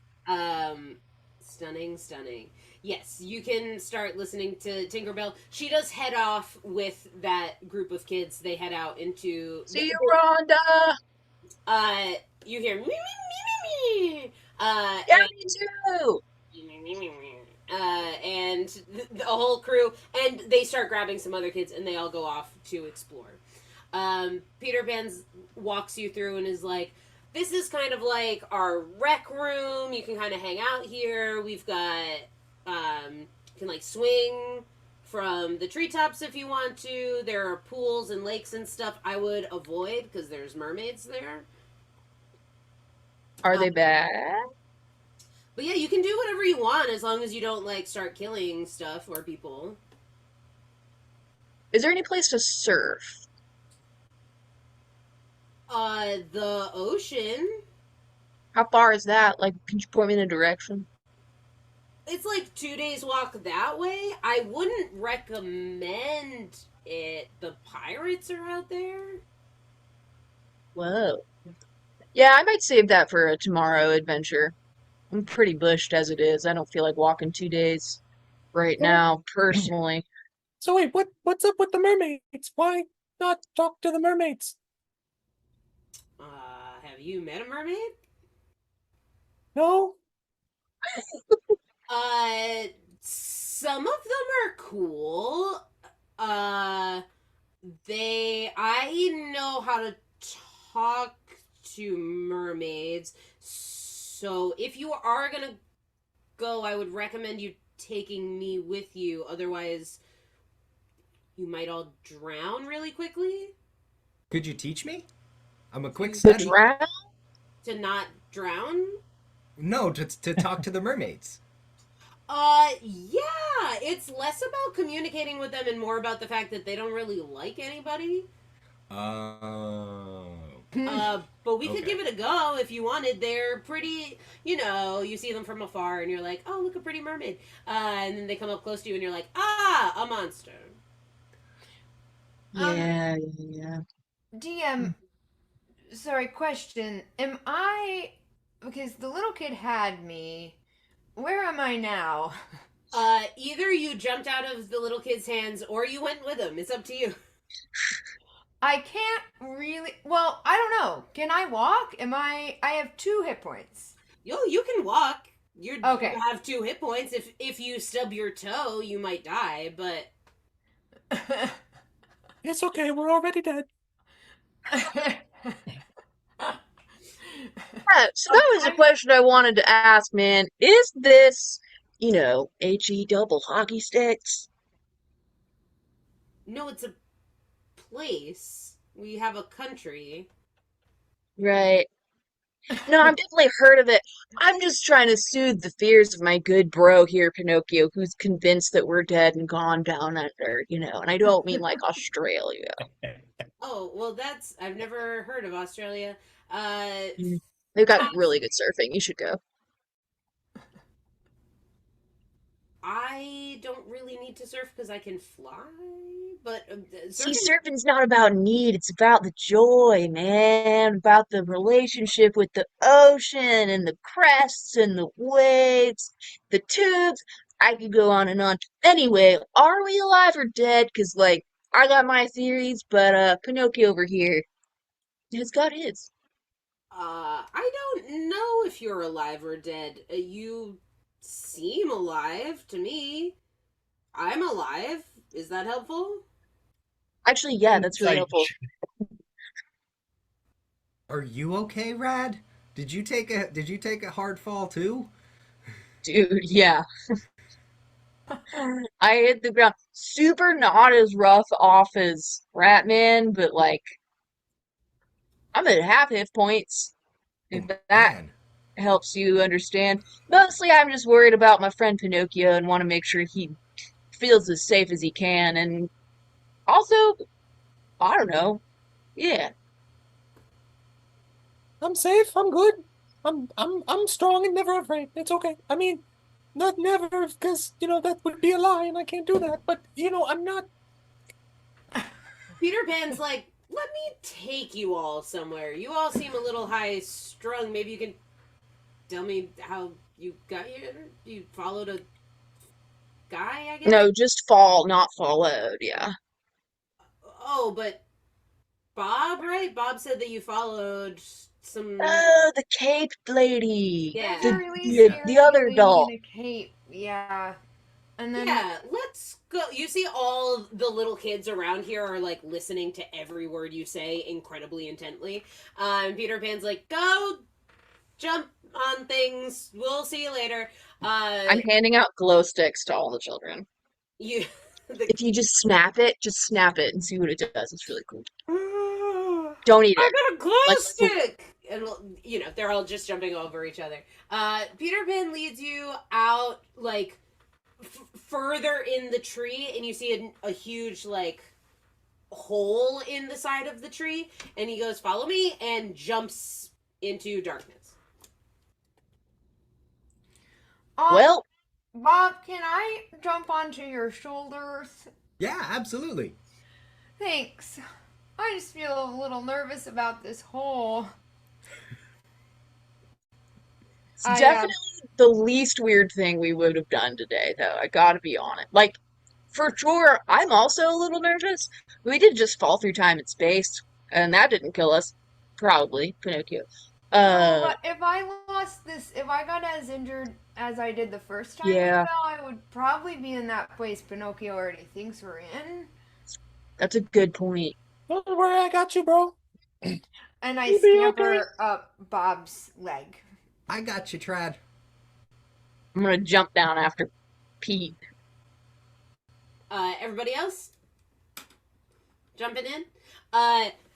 Stunning. Yes, you can start listening to Tinkerbell. She does head off with that group of kids. They head out into. See you, Rhonda. You hear me, me, me, me, me. Yeah, me too. And the whole crew, and they start grabbing some other kids, and they all go off to explore. Peter Pan walks you through and is like, this is kind of like our rec room. You can kind of hang out here. We've got, you can like swing from the treetops if you want to. There are pools and lakes and stuff I would avoid because there's mermaids there. Are they bad? But yeah, you can do whatever you want as long as you don't like start killing stuff or people. Is there any place to surf? The ocean. How far is that? Like, can you point me in a direction? It's like 2 days walk that way. I wouldn't recommend it. The pirates are out there. Whoa. Yeah, I might save that for a tomorrow adventure. I'm pretty bushed as it is. I don't feel like walking 2 days right now, personally. So wait, what's up with the mermaids? Why not talk to the mermaids? Have you met a mermaid? No? Some of them are cool. I know how to talk to mermaids. So if you are gonna go, I would recommend you taking me with you. Otherwise, you might all drown really quickly. Could you teach me? I'm a quick To study. drown? To not drown? No, to talk to the mermaids. Yeah, it's less about communicating with them and more about the fact that they don't really like anybody. Oh. But we could Okay. give it a go if you wanted. They're pretty, you see them from afar and you're like, oh, look, a pretty mermaid. And then they come up close to you and you're like, a monster. Yeah. DM, sorry, question. Am I, because the little kid had me, Where am I now? Either you jumped out of the little kid's hands or you went with him. It's up to you. I can't really. Well, I don't know. Can I walk? I have 2 hit points. Yo, you can walk. You Okay. have 2 hit points. If you stub your toe, you might die, but It's okay. We're already dead. Yeah, so that was a question I wanted to ask, man. Is this, HE double hockey sticks? no, it's a place. We have a country. Right. No, I've definitely heard of it. I'm just trying to soothe the fears of my good bro here, Pinocchio, who's convinced that we're dead and gone down under, and I don't mean like Australia. Oh, well, I've never heard of Australia. Uh, They've got Pax, really good surfing. You should go. I don't really need to surf because I can fly, but See, surfing. surfing's not about need, it's about the joy, man. About the relationship with the ocean and the crests and the waves, the tubes. I could go on and on. Anyway, are we alive or dead? Because, like, I got my theories, but Pinocchio over here has got his. I don't know if you're alive or dead. You seem alive to me. I'm alive. Is that helpful? Actually, yeah, that's really helpful. Are you okay, Rad? Did you take a hard fall too? Dude, yeah. I hit the ground. Super not as rough off as Ratman, but like I'm at half hit points. If Oh that man. helps you understand. Mostly I'm just worried about my friend Pinocchio and want to make sure he feels as safe as he can. And also, I don't know. Yeah. I'm safe. I'm good. I'm strong and never afraid. It's okay. I mean, not never, because that would be a lie, and I can't do that. But I'm not. Peter Pan's like, let me take you all somewhere. You all seem a little high strung. Maybe you can tell me how you got here. You followed a guy, I guess? No, just fall, not followed. Yeah. Oh, but Bob, right? Bob said that you followed some. Oh, the caped lady. Yeah. There's a The really the, scary the other lady in doll. a cape. Yeah. And then Yeah, let's go. You see, all the little kids around here are like listening to every word you say incredibly intently. And Peter Pan's like, go jump on things. We'll see you later. I'm handing out glow sticks to all the children. You. The, If you just snap it and see what it does. It's really cool. Don't eat I it. got a glow Like, stick! And, they're all just jumping over each other. Peter Pan leads you out, like, further in the tree, and you see a huge, like, hole in the side of the tree, and he goes, follow me, and jumps into darkness. well, Bob, can I jump onto your shoulders? Yeah, absolutely. Thanks. I just feel a little nervous about this hole. it's I, definitely the least weird thing we would have done today, though. I gotta be on it. Like, for sure, I'm also a little nervous. We did just fall through time and space, and that didn't kill us. Probably, Pinocchio. No, but if I got as injured as I did the first time we Yeah, fell, I would probably be in that place Pinocchio already thinks we're in. that's a good point. Don't worry, I got you, bro. And I You'll be okay. scamper up Bob's leg. I got you, Trad. I'm gonna jump down after Pete. Everybody else? Jumping in?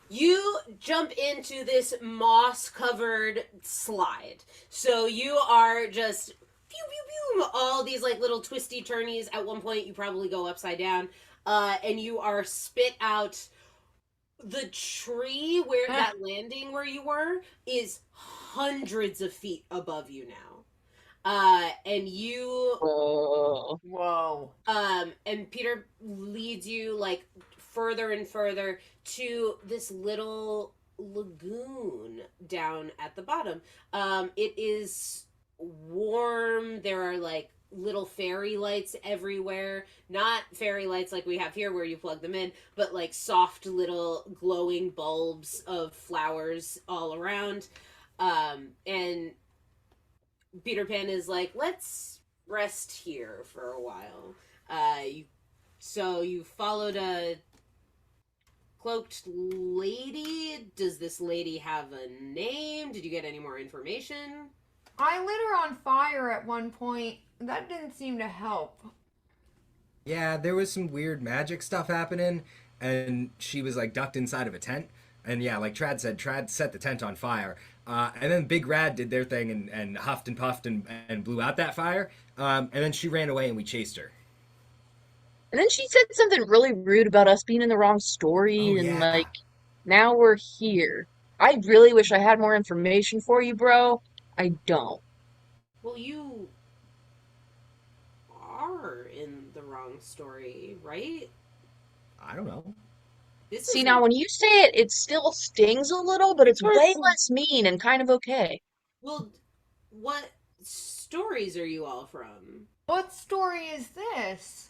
You jump into this moss-covered slide. So you are just pew pew pew, all these like little twisty turnies. At one point, you probably go upside down, and you are spit out. The tree where that landing where you were is hundreds of feet above you now. And you Oh, Whoa. and Peter leads you like further and further to this little lagoon down at the bottom. It is warm. There are like little fairy lights everywhere. Not fairy lights like we have here where you plug them in, but like soft little glowing bulbs of flowers all around. And Peter Pan is like, let's rest here for a while. So you followed a cloaked lady. Does this lady have a name? Did you get any more information? I lit her on fire at one point. That didn't seem to help. Yeah, there was some weird magic stuff happening, and she was like ducked inside of a tent. And yeah, like Trad said, Trad set the tent on fire. And then Big Rad did their thing and huffed and puffed and blew out that fire. And then she ran away and we chased her. And then she said something really rude about us being in the wrong Oh, story, and yeah. like, now we're here. I really wish I had more information for you, bro. I don't. Well, you are in the wrong story, right? I don't know. This See, is now when you say it, it still stings a little, but it's way less mean and kind of okay. well. What stories are you all from? What story is this?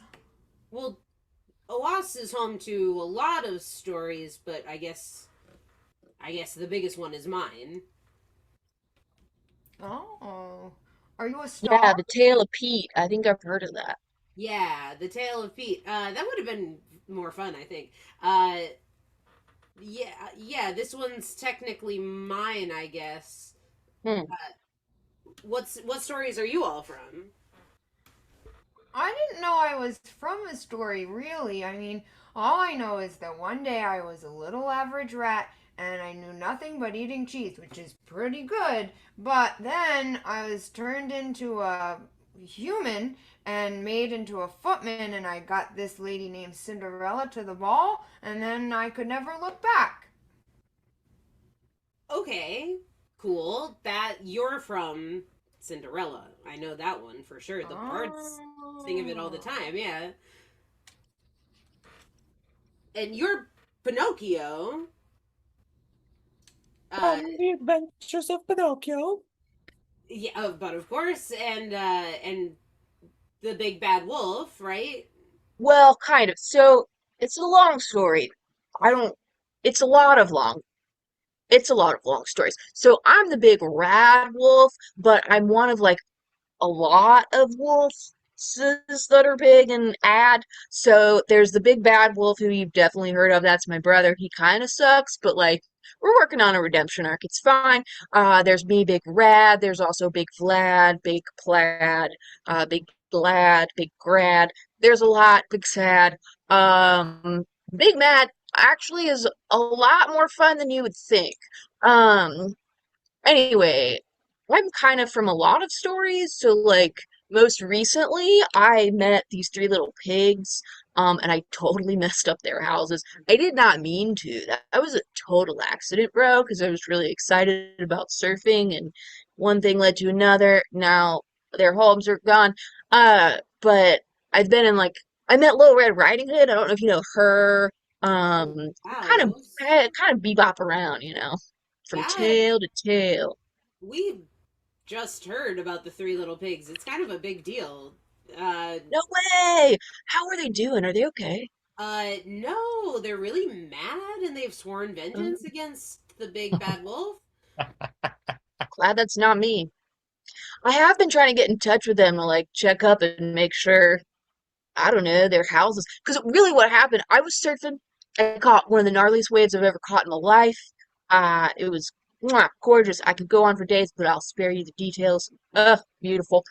Well, OASE is home to a lot of stories, but I guess the biggest one is mine. Oh. Are you a Yeah, star? the Tale of Pete. I think I've heard of that. Yeah, the Tale of Pete. That would have been more fun, I think. Uh, yeah. This one's technically mine, I guess. Hmm. What stories are you all from? I didn't know I was from a story, really. I mean, all I know is that one day I was a little average rat and I knew nothing but eating cheese, which is pretty good. But then I was turned into a human and made into a footman, and I got this lady named Cinderella to the ball, and then I could never look back. Okay, cool. That you're from Cinderella. I know that one for sure. The bards sing of it all the Oh. time. Yeah, and you're Pinocchio. Uh, The Adventures of Pinocchio. yeah, but of course, and the big bad wolf, right? Well, kind of. So, it's a long story. I don't, it's a lot of long, it's a lot of long stories. So, I'm the big rad wolf, but I'm one of like a lot of wolves that are big and add. So there's the big bad wolf who you've definitely heard of. That's my brother. He kind of sucks, but like we're working on a redemption arc. It's fine. There's me, Big Rad. There's also Big Vlad, Big Plaid, Big Glad, Big Grad. There's a lot. Big Sad. Um, Big Mad actually is a lot more fun than you would think. Um, Anyway, I'm kind of from a lot of stories, so like most recently I met these three little pigs, and I totally messed up their houses. I did not mean to. That was a total accident, bro, because I was really excited about surfing and one thing led to another. Now their homes are gone. But I've been in like I met Little Red Riding Hood. I don't know if you know her. Wow, Kind of those. kind of bebop around, from Yeah, tail to tail. we just heard about the three little pigs. It's kind of a big deal. Uh, No way! How are they doing? Are they okay? no, they're really mad and they've sworn vengeance Um, against the big bad wolf. Glad that's not me. I have been trying to get in touch with them to like check up and make sure, I don't know, their houses. Because really what happened, I was surfing. I caught one of the gnarliest waves I've ever caught in my life. It was gorgeous. I could go on for days, but I'll spare you the details. Ugh, beautiful.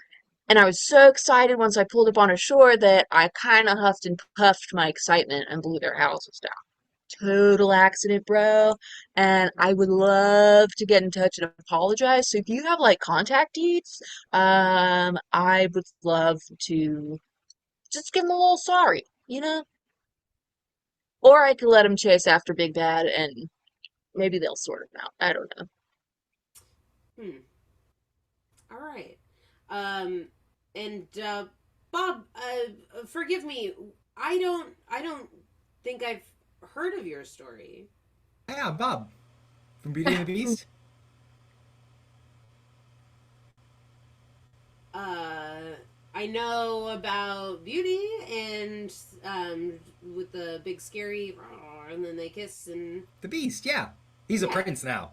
And I was so excited once I pulled up on a shore that I kind of huffed and puffed my excitement and blew their houses down. Total accident, bro. And I would love to get in touch and apologize. So if you have like contact deeds, I would love to just give them a little sorry. Or I could let them chase after Big Bad and maybe they'll sort them out. I don't know. Hmm. All right. Um, and Bob, forgive me. I don't think I've heard of your story. Yeah, Bob from Beauty and the Beast. I know about Beauty and with the big scary and then they kiss and The Beast, yeah. He's a Yeah. prince now.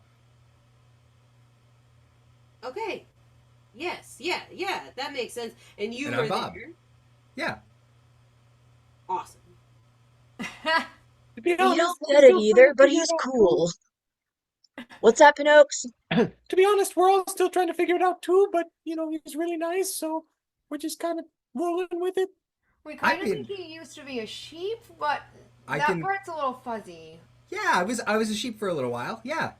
okay. Yes, yeah, that makes sense. And you And were I'm Bob. there. Yeah. Awesome. To be You honest, don't we're get it still trying either, to but figure he's it out, cool. What's that, Pinocchio? To be honest, we're all still trying to figure it out too, but he's really nice, so we're just kind of rolling with it. We I kind of mean- think he used to be a sheep, but I that can- part's a little fuzzy. Yeah, I was a sheep for a little while. Yeah.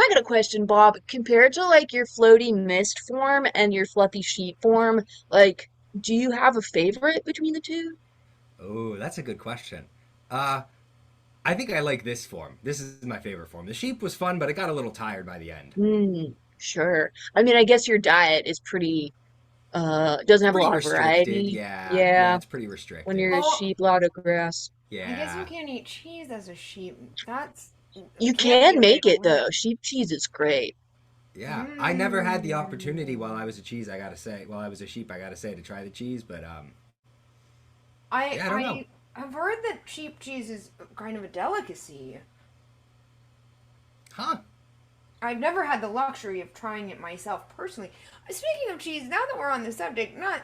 I got a question, Bob. Compared to like your floaty mist form and your fluffy sheep form, like, do you have a favorite between the two? Oh, that's a good question. I think I like this form. This is my favorite form. The sheep was fun, but it got a little tired by the end. Sure. I mean, I guess your diet is pretty, doesn't have a Pretty lot of restricted, variety. yeah. Yeah, Yeah, it's pretty when restricted. you're a Oh. sheep, a lot of grass. Yeah. I guess you can't eat cheese as a sheep. That's You can't can be a make way to it though. live. Sheep cheese is great. Yeah. I never had the opportunity while I was a cheese, I gotta say. While I was a sheep, I gotta say, to try the cheese, but yeah, I don't know. I've heard that sheep cheese is kind of a delicacy. Huh. I've never had the luxury of trying it myself personally. Speaking of cheese, now that we're on the subject, not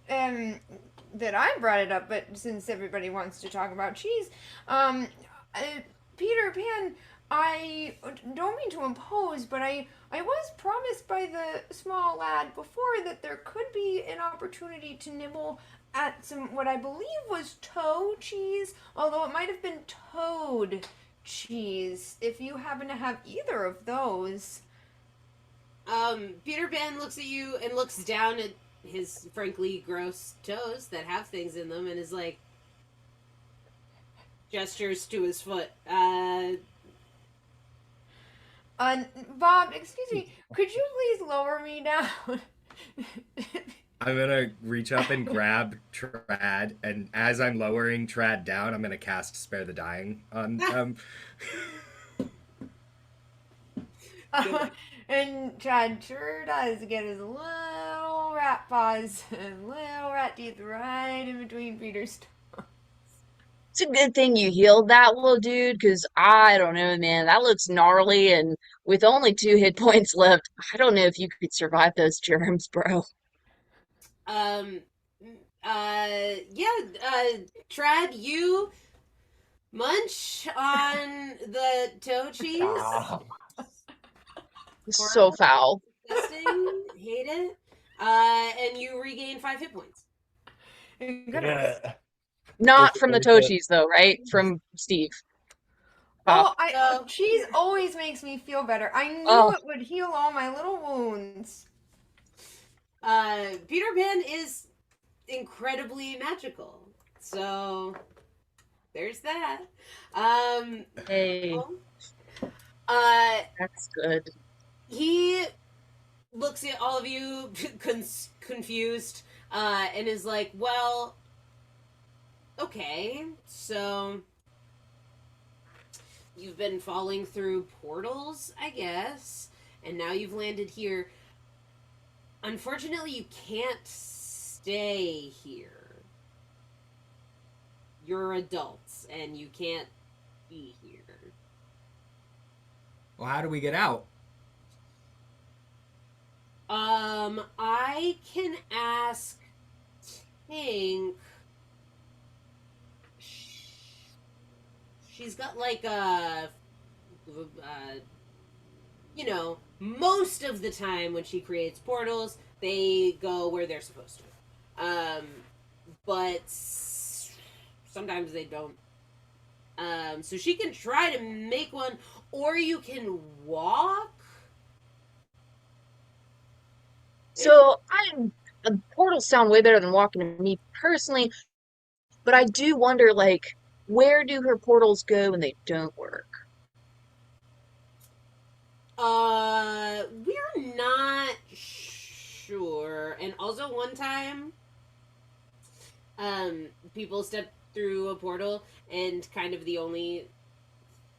that I brought it up, but since everybody wants to talk about cheese, Peter Pan, I don't mean to impose, but I was promised by the small lad before that there could be an opportunity to nibble at some what I believe was toe cheese, although it might have been toad cheese. If you happen to have either of those. Peter Pan looks at you and looks down at his frankly gross toes that have things in them and is like gestures to his foot. Bob, excuse me, could you please lower me down? I'm gonna reach up and grab Trad, and as I'm lowering Trad down, I'm gonna cast Spare the Dying on And Chad sure does get his little rat paws and little rat teeth right in between Peter's toes. It's a good thing you healed that little dude, because I don't know, man. That looks gnarly, and with only 2 hit points left, I don't know if you could survive those germs, bro. Trad, you munch on the toe cheese. So foul. Disgusting. Hate it. And you regain 5 hit points. Yeah. Not from the toe Good. cheese, though, right? From Steve. Oh, No. cheese always makes me feel better. I knew Oh. it would heal all my little wounds. Peter Pan is incredibly magical. So there's that. Hey, Uh, that's good. he looks at all of you confused and is like, well, okay, so you've been falling through portals, I guess, and now you've landed here. Unfortunately, you can't stay here. You're adults, and you can't be here. Well, how do we get out? I can ask Tink. She's got like most of the time when she creates portals, they go where they're supposed to. But sometimes they don't. So she can try to make one, or you can walk. So portals sound way better than walking to me personally, but I do wonder, like, where do her portals go when they don't work? We're not sure. And also one time, people stepped through a portal and kind of the only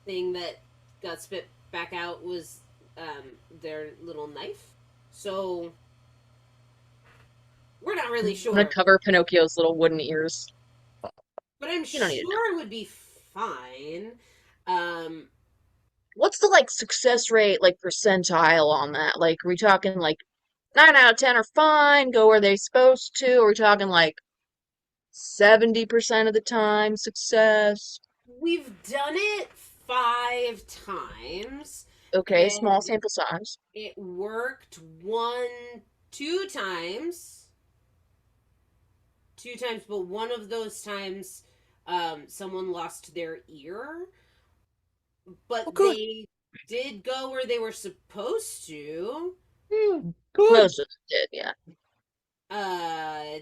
thing that got spit back out was, their little knife. So we're not really I'm gonna sure. cover Pinocchio's little wooden ears. But I'm You don't need to know. sure it would be fine. Um, What's the like success rate, like percentile on that? Like, are we talking like 9 out of 10 are fine, go where they're supposed to? Or are we talking like 70% of the time success? we've done it 5 times, Okay, and small sample size. it worked two times, but one of those times, someone lost their ear, but Oh, good. they did go where they were supposed to. Good. Most of them did, yeah.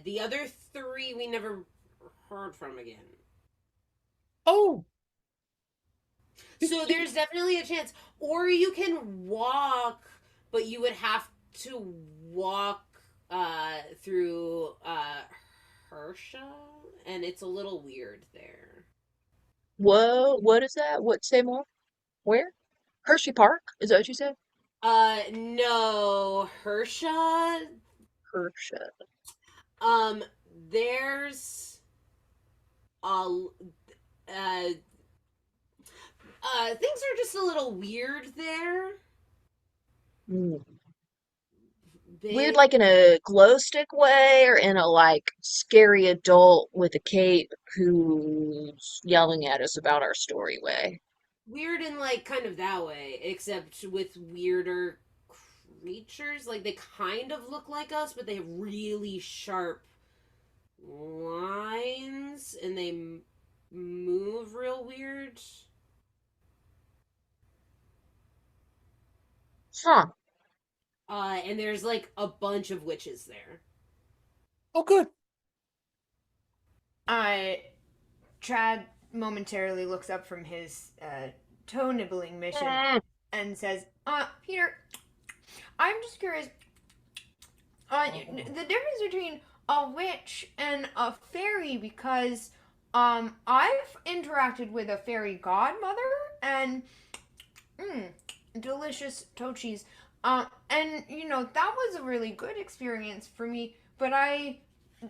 The other three we never heard from again. Oh, So there's definitely a chance. Or you can walk, but you would have to walk through Hersha, and it's a little weird there. Whoa, what is that? What, say more? Where? Hershey Park? Is that what you said? No, Hersha. Hershey. Um, there's a things are just a little weird there. Hmm. Weird, They like in a glow stick way, or in a like scary adult with a cape who's yelling at us about our story way. weird in like kind of that way, except with weirder creatures. Like they kind of look like us, but they have really sharp lines, and they move real weird. Huh. And there's like a bunch of witches there. oh, good. Trad momentarily looks up from his toe nibbling mission Mm. and says, Peter, I'm just curious, the difference between a witch and a fairy, because I've interacted with a fairy godmother and delicious tochis. And that was a really good experience for me, but I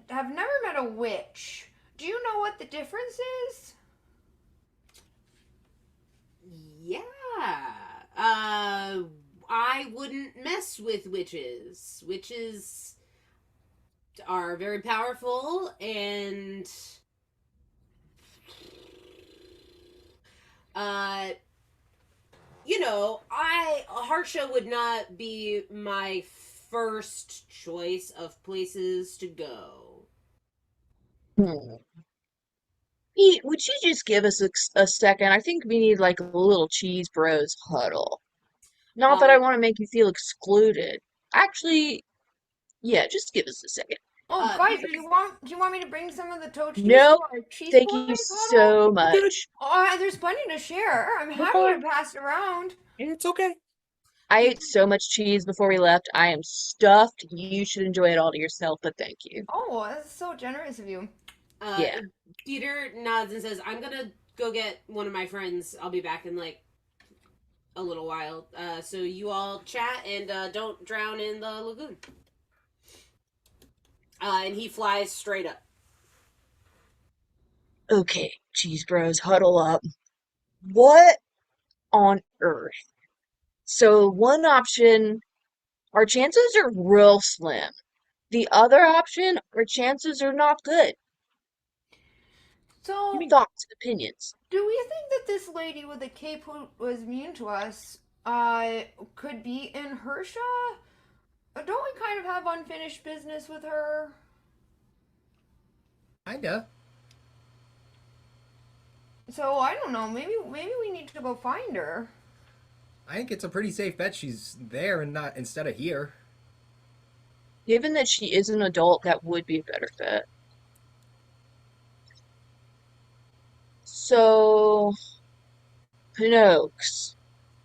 have never met a witch. Do you know what the difference is? Yeah. I wouldn't mess with witches. Witches are very powerful, and uh Harsha would not be my first choice of places to go. Hmm. Pete, would you just give us a second? I think we need like a little cheese bros huddle. Not that Uh, I want to make you feel excluded. Actually, yeah, just give us a second. Oh, guys, Peter's, do you want me to bring some of the tochis No, to our cheese thank boys you huddle? so We're good. much. Oh, there's plenty to share. I'm We're happy fine. to pass it around. It's okay. I Peter, ate so much cheese before we left. I am stuffed. You should enjoy it all to yourself, but thank you. Oh, that's so generous of you. uh, Yeah. Peter nods and says, "I'm gonna go get one of my friends. I'll be back in like a little while. So you all chat and don't drown in the lagoon." And he flies straight up. Okay, cheese bros, huddle up. What on earth? So, one option, our chances are real slim. The other option, our chances are not good. You So, mean Thoughts, opinions. do we think that this lady with the cape who was mean to us, could be in Hersha? Don't we kind of have unfinished business with her? Kinda. So I don't know. Maybe we need to go find her. I think it's a pretty safe bet she's there and not instead of here. Given that she is an adult, that would be a better fit. So, Pinokes,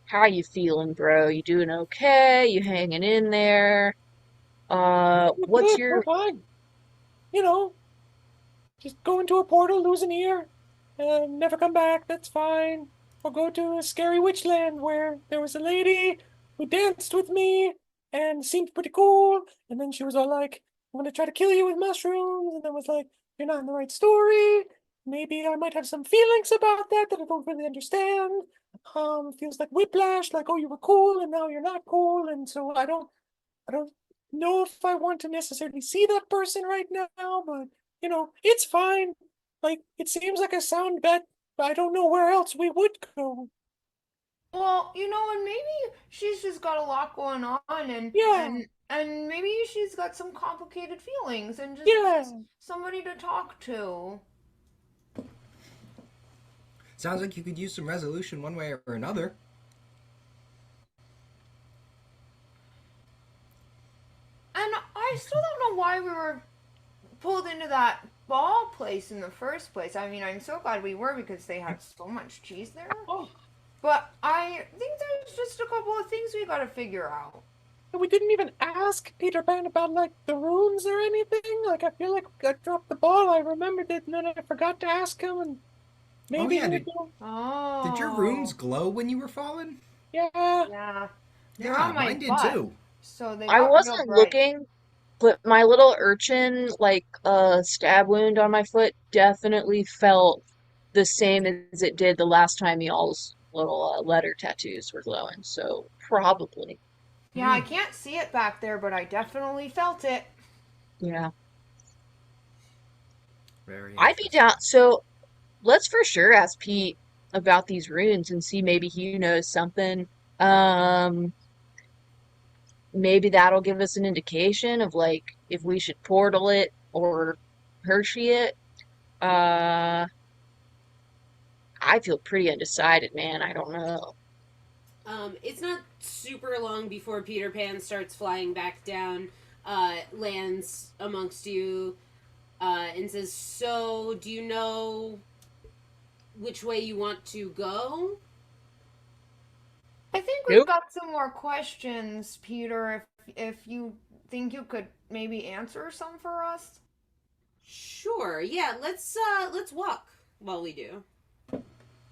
how you feeling, bro? You doing okay? You hanging in there? we're What's good? We're your fine. You know, just go into a portal, lose an ear, and never come back. That's fine. Or go to a scary witch land where there was a lady who danced with me, and it seemed pretty cool. And then she was all like, I'm gonna try to kill you with mushrooms. And then was like, you're not in the right story. Maybe I might have some feelings about that I don't really understand. Feels like whiplash, like, oh, you were cool and now you're not cool. And so I don't know if I want to necessarily see that person right now, but it's fine. Like, it seems like a sound bet, but I don't know where else we would go. Well, and maybe she's just got a lot going on, and Yeah, and maybe she's got some complicated feelings and just yeah. needs somebody to talk to. Sounds like you could use some resolution one way or another. And I still don't know why we were pulled into that ball place in the first place. I mean, I'm so glad we were because they had so much cheese there. Oh, But I think there's just a couple of things we gotta figure out. and we didn't even ask Peter Pan about like the runes or anything. Like, I feel like I dropped the ball. I remembered it, and then I forgot to ask him, and maybe yeah, he did- would Oh. Did your runes glow when you were falling? Yeah. Yeah. They're Yeah, on my mine did butt. too. So they I got real wasn't bright. looking, but my little urchin, like stab wound on my foot, definitely felt the same as it did the last time y'all's little letter tattoos were glowing. So probably, Yeah, I can't see it back there, but I definitely felt it. yeah. Very I'd be interesting. down. So let's for sure ask Pete about these runes and see maybe he knows something. Um, Maybe that'll give us an indication of like if we should portal it or Hershey it. Uh, I feel pretty undecided, man. I don't know. It's not super long before Peter Pan starts flying back down, lands amongst you, and says, "So, do you know which way you want to go?" I think we've Nope. got some more questions, Peter, if you think you could maybe answer some for us. Sure. Yeah. Let's walk while we do.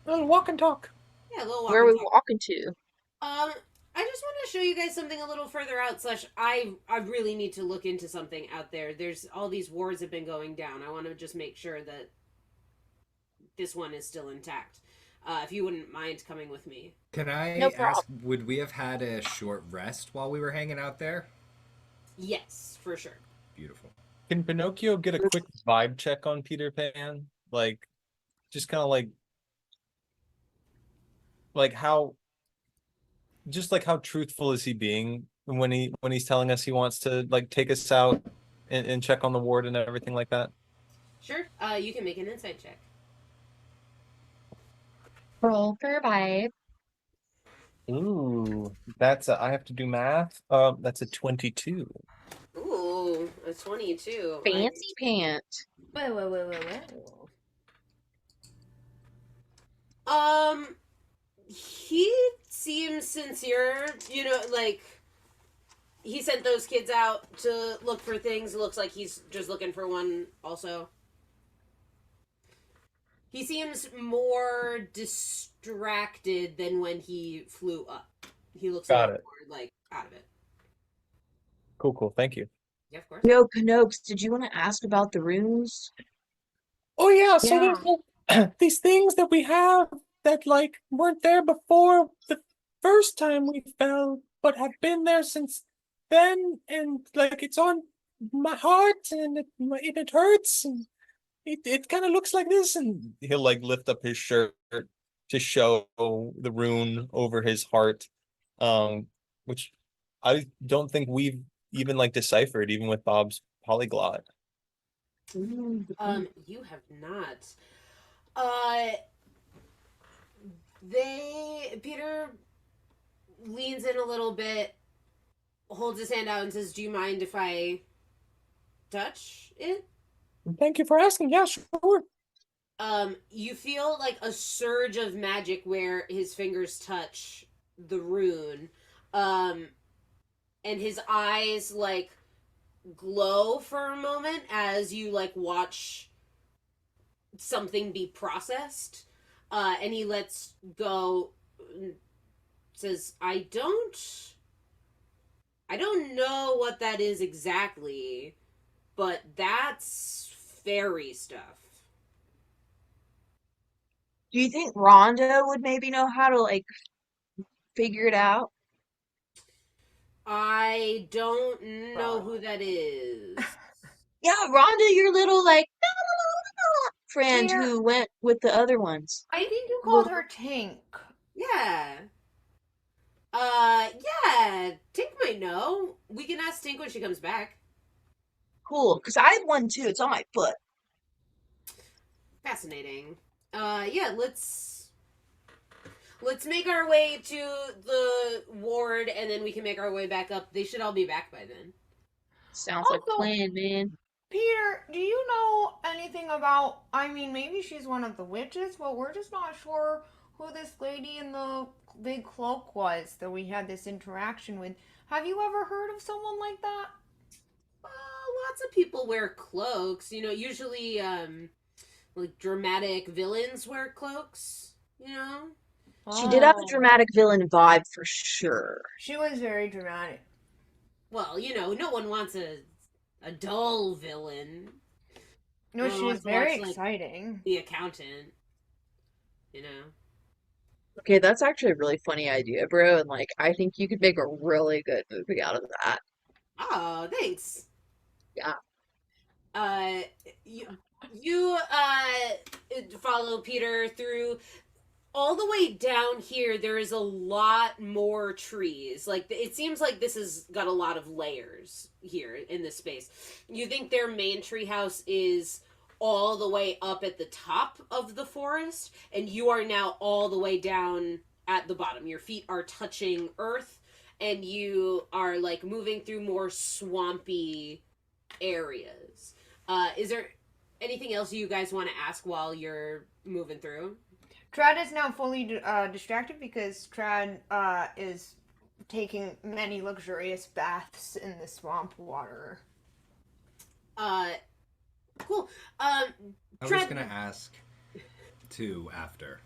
Well, walk and talk. Yeah, a little walk Where are and we talk. walking to? I just want to show you guys something a little further out. Slash, I really need to look into something out there. There's all these wars have been going down. I want to just make sure that this one is still intact. If you wouldn't mind coming with me. Can I No ask, problem. would we have had a short rest while we were hanging out there? Yes, for sure. Beautiful. Can Pinocchio get a quick vibe check on Peter Pan? Like, just kind of like how, just like how truthful is he being when he's telling us he wants to like take us out and check on the ward and everything like that? Sure. You can make an insight check. Roll for vibe. Ooh, I have to do math. That's a 22. Ooh, a 22. Fancy pant. Whoa. He seems sincere. Like he sent those kids out to look for things. It looks like he's just looking for one. Also, he seems more distracted than when he flew up. He looks a Got lot it. more like out of it. Cool. Thank you. Yeah, of course. Yo, Pinocchio, did you want to ask about the runes? Oh yeah, so Yeah. there's these things that we have that like weren't there before the first time we fell, but have been there since then, and like it's on my heart, and it hurts, and it kind of looks like this, and he'll like lift up his shirt to show the rune over his heart, which I don't think we've even like deciphered, even with Bob's polyglot. You have not. Uh, Peter leans in a little bit, holds his hand out, and says, "Do you mind if I touch it?" Thank you for asking. Yeah, sure. You feel like a surge of magic where his fingers touch the rune, and his eyes like glow for a moment as you like watch something be processed, and he lets go, says, "I don't I don't know what that is exactly, but that's fairy stuff. Do you think Rhonda would maybe know how to like figure it out? I don't know who that is. Yeah, Rhonda, your little like friend Peter, who went with the other ones. I think you called Well, her Tank. yeah. Yeah, Tink might know. We can ask Tink when she comes back. Cool, because I have one too. It's on my foot. Fascinating. Yeah, let's make our way to the ward and then we can make our way back up. They should all be back by then. Sounds like a Also, plan, man. Peter, do you know anything about? I mean, maybe she's one of the witches, but we're just not sure who this lady in the big cloak was that we had this interaction with. Have you ever heard of someone like that? Lots of people wear cloaks. Usually like dramatic villains wear cloaks, you know? She did have a Oh, dramatic villain vibe for sure. she was very dramatic. Well, no one wants a dull villain. No No, one she was wants to very watch like exciting. The Accountant, you know. Okay, that's actually a really funny idea, bro. And like, I think you could make a really good movie out of that. Oh, thanks. Yeah. Uh you follow Peter through all the way down here. There is a lot more trees. Like it seems like this has got a lot of layers here in this space. You think their main treehouse is all the way up at the top of the forest, and you are now all the way down at the bottom. Your feet are touching earth, and you are like moving through more swampy areas. Is there anything else you guys want to ask while you're moving through? Trad is now fully distracted because Trad is taking many luxurious baths in the swamp water. Uh, cool. I was Tread, gonna ask too after.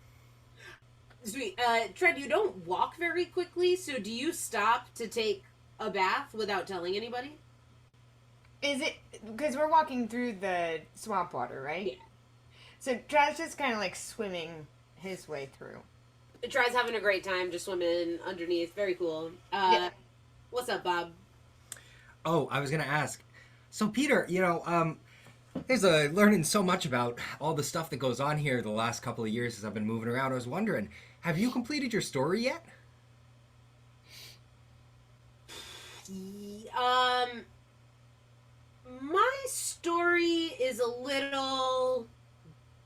sweet. Tread, you don't walk very quickly, so do you stop to take a bath without telling anybody? Is it because we're walking through the swamp water, right? Yeah. So Trad's just kind of like swimming his way through. Tred's having a great time just swimming underneath. Very cool. Yeah. What's up, Bob? Oh, I was gonna ask. So Peter, there's learning so much about all the stuff that goes on here the last couple of years as I've been moving around. I was wondering, have you completed your story yet? Um, my story is a little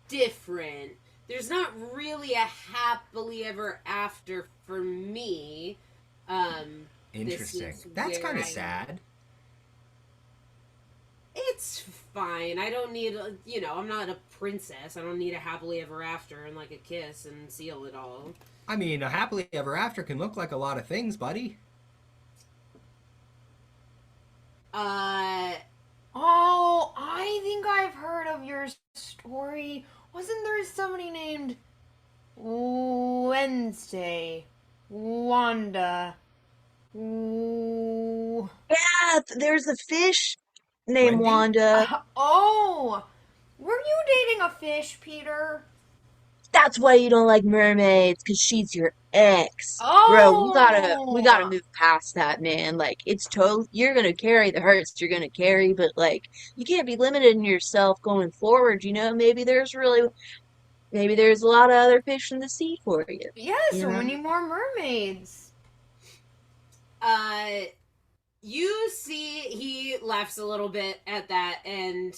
different. There's not really a happily ever after for me. This Interesting. is That's where kind of I- sad. It's fine. I don't need, I'm not a princess. I don't need a happily ever after and like a kiss and seal it all. I mean, a happily ever after can look like a lot of things, buddy. Uh, Oh, I think I've heard of your story. Wasn't there somebody named Wednesday? Wanda? Ooh. Yeah, there's a fish named Wendy? Wanda. Oh, were you dating a fish, Peter? That's why you don't like mermaids, 'cause she's your ex. Bro, we gotta Oh, move past that, man. Like it's total you're gonna carry the hurts you're gonna carry, but like you can't be limited in yourself going forward, you know? Maybe there's a lot of other fish in the sea for you. yeah, You so know? many more mermaids. uh, you see, he laughs a little bit at that and,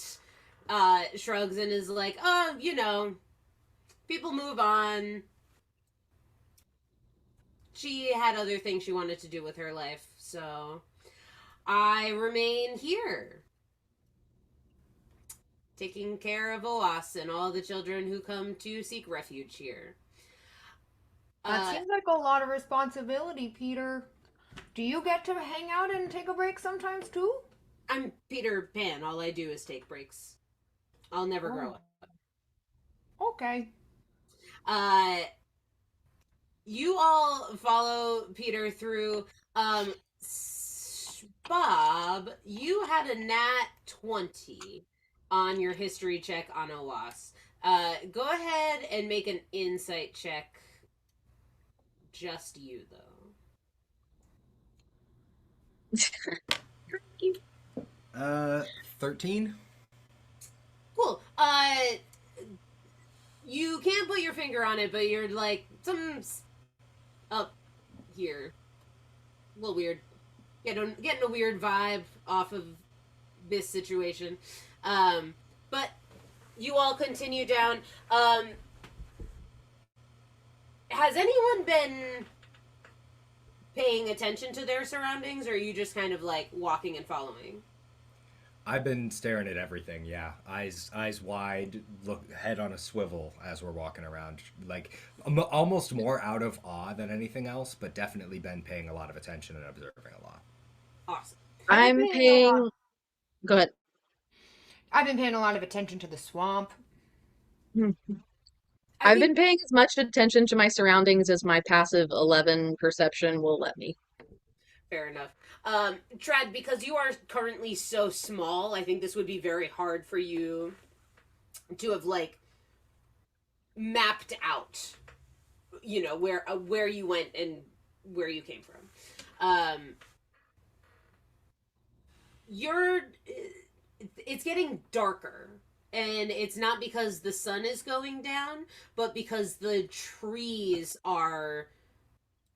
shrugs and is like, oh, people move on. She had other things she wanted to do with her life, so I remain here, taking care of OASE and all the children who come to seek refuge here. That Uh, seems like a lot of responsibility, Peter. Do you get to hang out and take a break sometimes too? I'm Peter Pan. All I do is take breaks. I'll never grow up. Okay. Uh, you all follow Peter through Bob, you had a nat 20 on your history check on OASE. Go ahead and make an insight check. Just you, though. 13? Cool. You can't put your finger on it, but you're like, something's up here. A little weird. Getting a weird vibe off of this situation. But you all continue down. Has anyone been paying attention to their surroundings, or are you just kind of like walking and following? I've been staring at everything, yeah. Eyes wide, look head on a swivel as we're walking around. Like almost more out of awe than anything else, but definitely been paying a lot of attention and observing a lot. Awesome. I'm paying. Go ahead. I've been paying a lot of attention to the swamp. I've been paying as much attention to my surroundings as my passive 11 perception will let me. Fair enough. Trad, because you are currently so small, I think this would be very hard for you to have like mapped out, you know, where you went and where you came from. It's getting darker, and it's not because the sun is going down, but because the trees are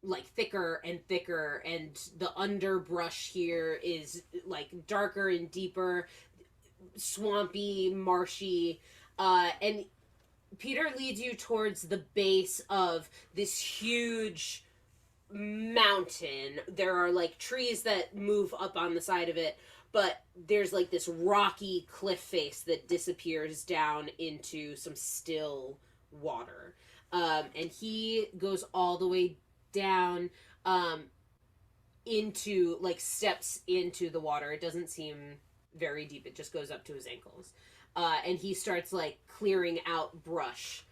like thicker and thicker, and the underbrush here is like darker and deeper, swampy, marshy, and Peter leads you towards the base of this huge mountain. There are like trees that move up on the side of it, but there's like this rocky cliff face that disappears down into some still water. And he goes all the way down into like steps into the water. It doesn't seem very deep. It just goes up to his ankles. And he starts like clearing out brush.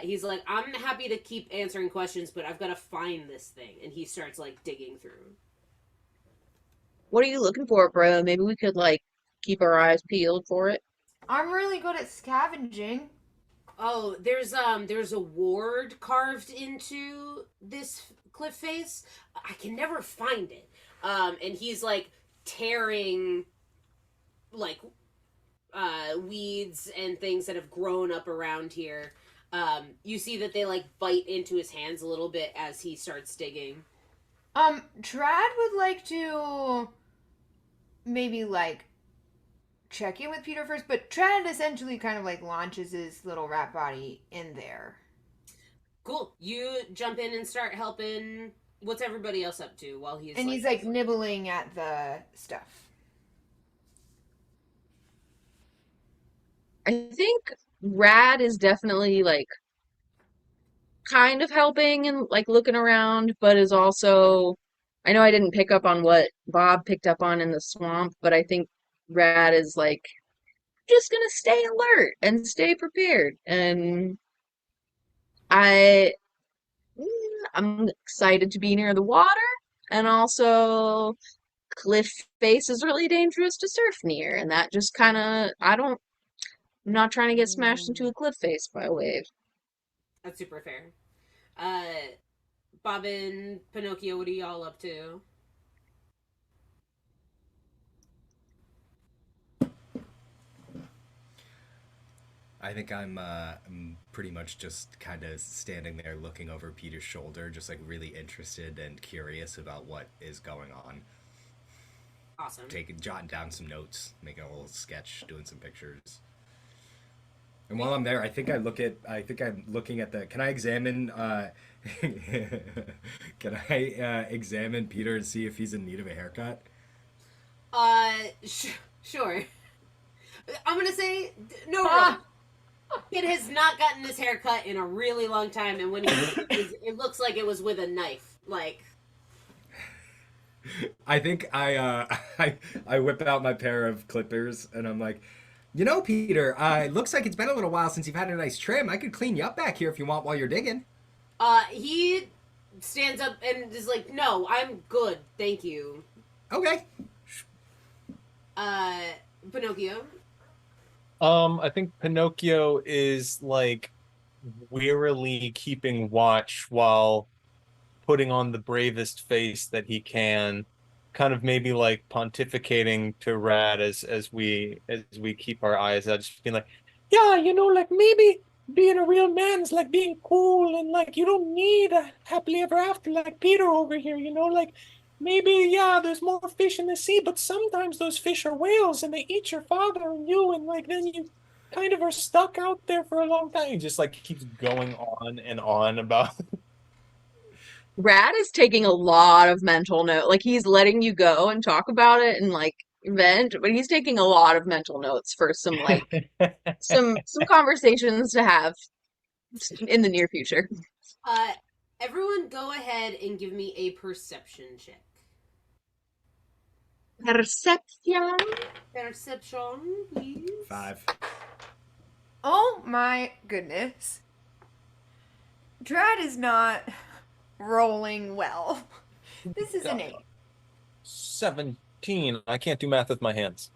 He's like, I'm happy to keep answering questions, but I've got to find this thing. And he starts like digging through. What are you looking for, bro? Maybe we could like keep our eyes peeled for it. I'm really good at scavenging. Oh, there's a ward carved into this cliff face. I can never find it. And he's like tearing like weeds and things that have grown up around here. You see that they like bite into his hands a little bit as he starts digging. Trad would like to maybe like check in with Peter first, but Trad essentially kind of like launches his little rat body in there. Cool. You jump in and start helping. What's everybody else up to while he's And he's like nibbling at the stuff. I think Rad is definitely like kind of helping and like looking around, but is also, I know I didn't pick up on what Bob picked up on in the swamp, but I think Rad is like just gonna stay alert and stay prepared. And I'm excited to be near the water, and also cliff face is really dangerous to surf near, and that just kind of I'm not trying to get smashed into a cliff face by a wave. That's super fair. Bob and Pinocchio, what are y'all up to? I think I'm pretty much just kind of standing there looking over Peter's shoulder, just like really interested and curious about what is going on. Awesome. Jotting down some notes, making a little sketch, doing some pictures. And while I'm there, I think I'm looking at the. Can I examine? Can I examine Peter and see if he's in need of a haircut? Sure. I'm gonna say no wrong. Kid has not gotten his hair cut in a really long time, and when it looks like it was with a knife. Like, I think I whip out my pair of clippers and I'm like, you know, Peter, it looks like it's been a little while since you've had a nice trim. I could clean you up back here if you want while you're digging. He stands up and is like, no, I'm good, thank you. Okay. Pinocchio. I think Pinocchio is like wearily keeping watch while putting on the bravest face that he can, kind of maybe like pontificating to Rad as we keep our eyes out, just being like, yeah, like maybe being a real man is like being cool and like you don't need a happily ever after like Peter over here, like maybe yeah, there's more fish in the sea, but sometimes those fish are whales and they eat your father and you and like then you kind of are stuck out there for a long time. He just like keeps going on and on about Rad is taking a lot of mental note. Like he's letting you go and talk about it and like vent, but he's taking a lot of mental notes for some like some conversations to have in the near future. Uh, Everyone, go ahead and give me a perception check. Perception. Perception, please. 5. Oh my goodness. Drad is not rolling well. This is an 8. 17. I can't do math with my hands.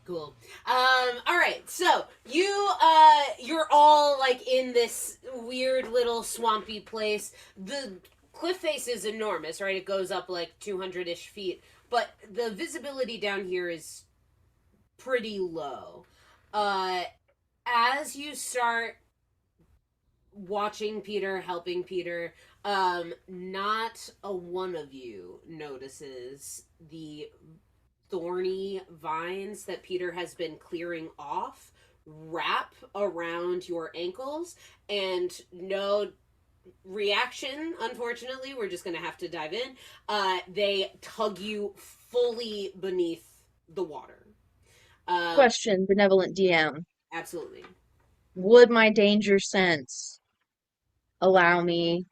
Cool. All right. So you're all like in this weird little swampy place. The cliff face is enormous, right? It goes up like 200-ish feet, but the visibility down here is pretty low. As you start watching Peter, helping Peter, not a one of you notices the thorny vines that Peter has been clearing off wrap around your ankles, and no reaction, unfortunately. We're just gonna have to dive in. They tug you fully beneath the water. Question, benevolent DM. Absolutely. Would my danger sense allow me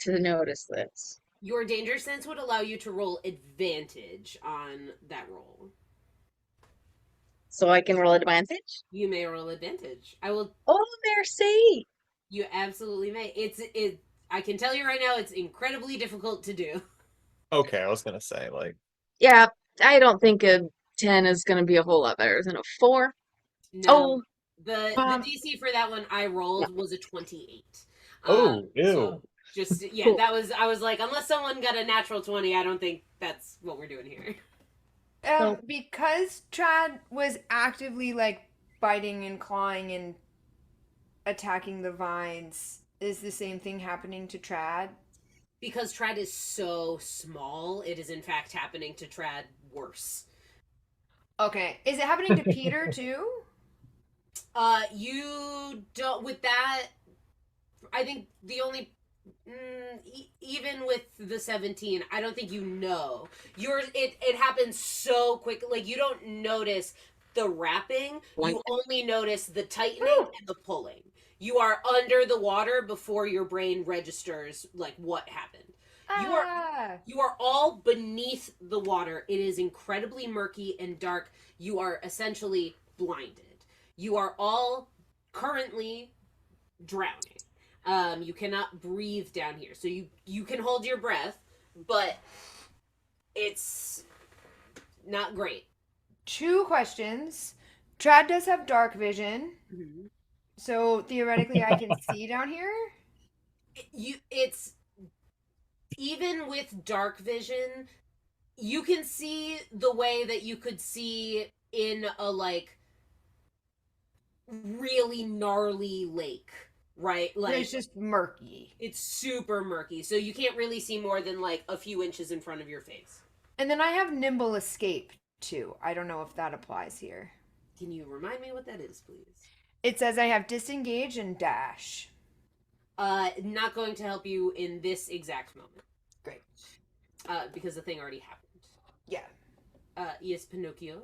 to notice this? Your danger sense would allow you to roll advantage on that roll. So I can roll advantage? You may roll advantage. I will. Oh, merci. You absolutely may. I can tell you right now, it's incredibly difficult to do. Okay, I was gonna say like Yeah, I don't think a 10 is going to be a whole lot better than a 4. No, Oh, the DC for that one I rolled was a 28. oh, ew. So just yeah, Cool. I was like, unless someone got a natural 20, I don't think that's what we're doing here. Because Trad was actively like biting and clawing and attacking the vines, is the same thing happening to Trad? Because Trad is so small, it is in fact happening to Trad worse. Okay. Is it happening to Peter too? You don't with that. I think the only even with the 17, I don't think you know. It happens so quick. Like you don't notice the wrapping. You only notice the tightening and the pulling. You are under the water before your brain registers like what happened. You are all beneath the water. It is incredibly murky and dark. You are essentially blinded. You are all currently drowning. You cannot breathe down here. So you can hold your breath, but it's not great. 2 questions. Trad does have dark vision, so theoretically I can see down here. It's even with dark vision, you can see the way that you could see in a like really gnarly lake, right? Like It's just murky. it's super murky, so you can't really see more than like a few inches in front of your face. And then I have nimble escape too. I don't know if that applies here. Can you remind me what that is, please? It says I have disengage and dash. Not going to help you in this exact moment. Great. Because the thing already happened. Yeah. Yes, Pinocchio.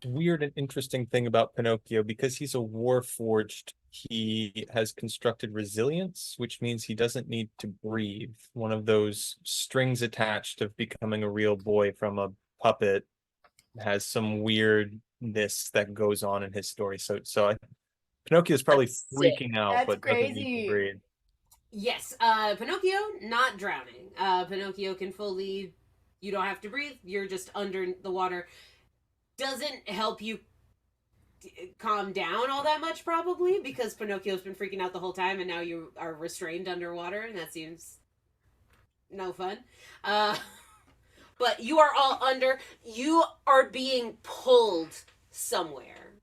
weird and interesting thing about Pinocchio, because he's a warforged, he has constructed resilience, which means he doesn't need to breathe. One of those strings attached of becoming a real boy from a puppet has some weirdness that goes on in his story. So Pinocchio is probably That's sick. freaking out, That's but doesn't need crazy. to breathe. Yes, Pinocchio, not drowning. Pinocchio can fully, you don't have to breathe, you're just under the water. Doesn't help you calm down all that much, probably, because Pinocchio's been freaking out the whole time and now you are restrained underwater, and that seems no fun. Uh, but you are all under, you are being pulled somewhere.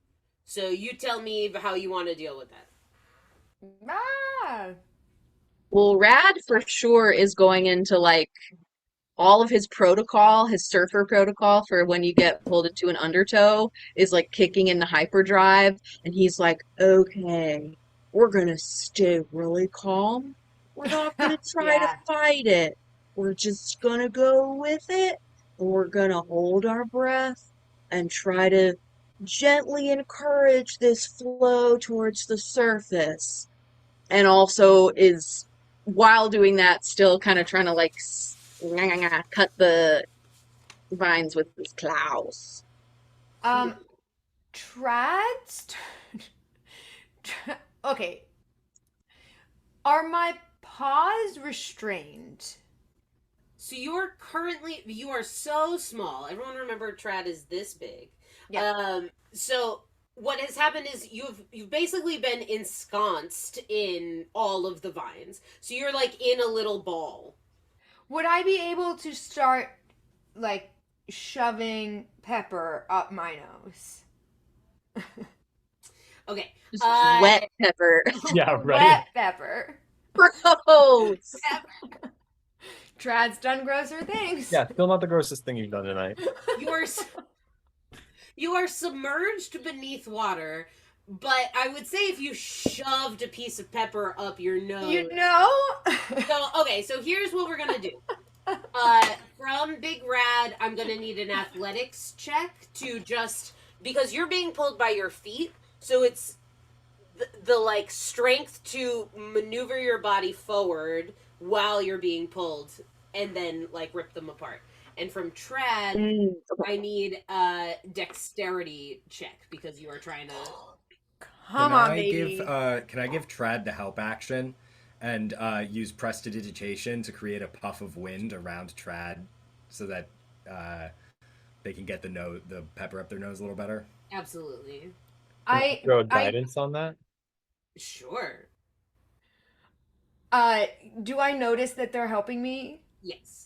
So you tell me how you want to deal with that. Ah. Well, Rad for sure is going into like all of his protocol, his surfer protocol for when you get pulled into an undertow is like kicking into hyperdrive. And he's like, okay, we're gonna stay really calm. We're not gonna try to Yeah. fight it. We're just gonna go with it. And we're gonna hold our breath and try to gently encourage this flow towards the surface. And also is, while doing that, still kind of trying to like cut the vines with his claws. Um, Trads. Okay. Are my paws restrained? So you are so small. Everyone remember Trad is this big. Yeah. So what has happened is you've basically been ensconced in all of the vines. So you're like in a little ball. Would I be able to start like shoving pepper up my nose? Okay. Just wet pepper. Yeah, right. Wet pepper. Gross. Trad's done grosser things. Yeah, still not the grossest thing you've done tonight. You are you are submerged beneath water, but I would say if you shoved a piece of pepper up your nose. You know? So here's what we're gonna do. From Big Rad, I'm gonna need an athletics check to just because you're being pulled by your feet, so it's the like strength to maneuver your body forward while you're being pulled, and then like rip them apart. And from Trad, Okay. I need a dexterity check because you are trying to. Come on, baby. Can I give Trad the help action and use prestidigitation to create a puff of wind around Trad so that they can get the pepper up their nose a little better? Absolutely. Throw guidance on that. Sure. Do I notice that they're helping me? Yes.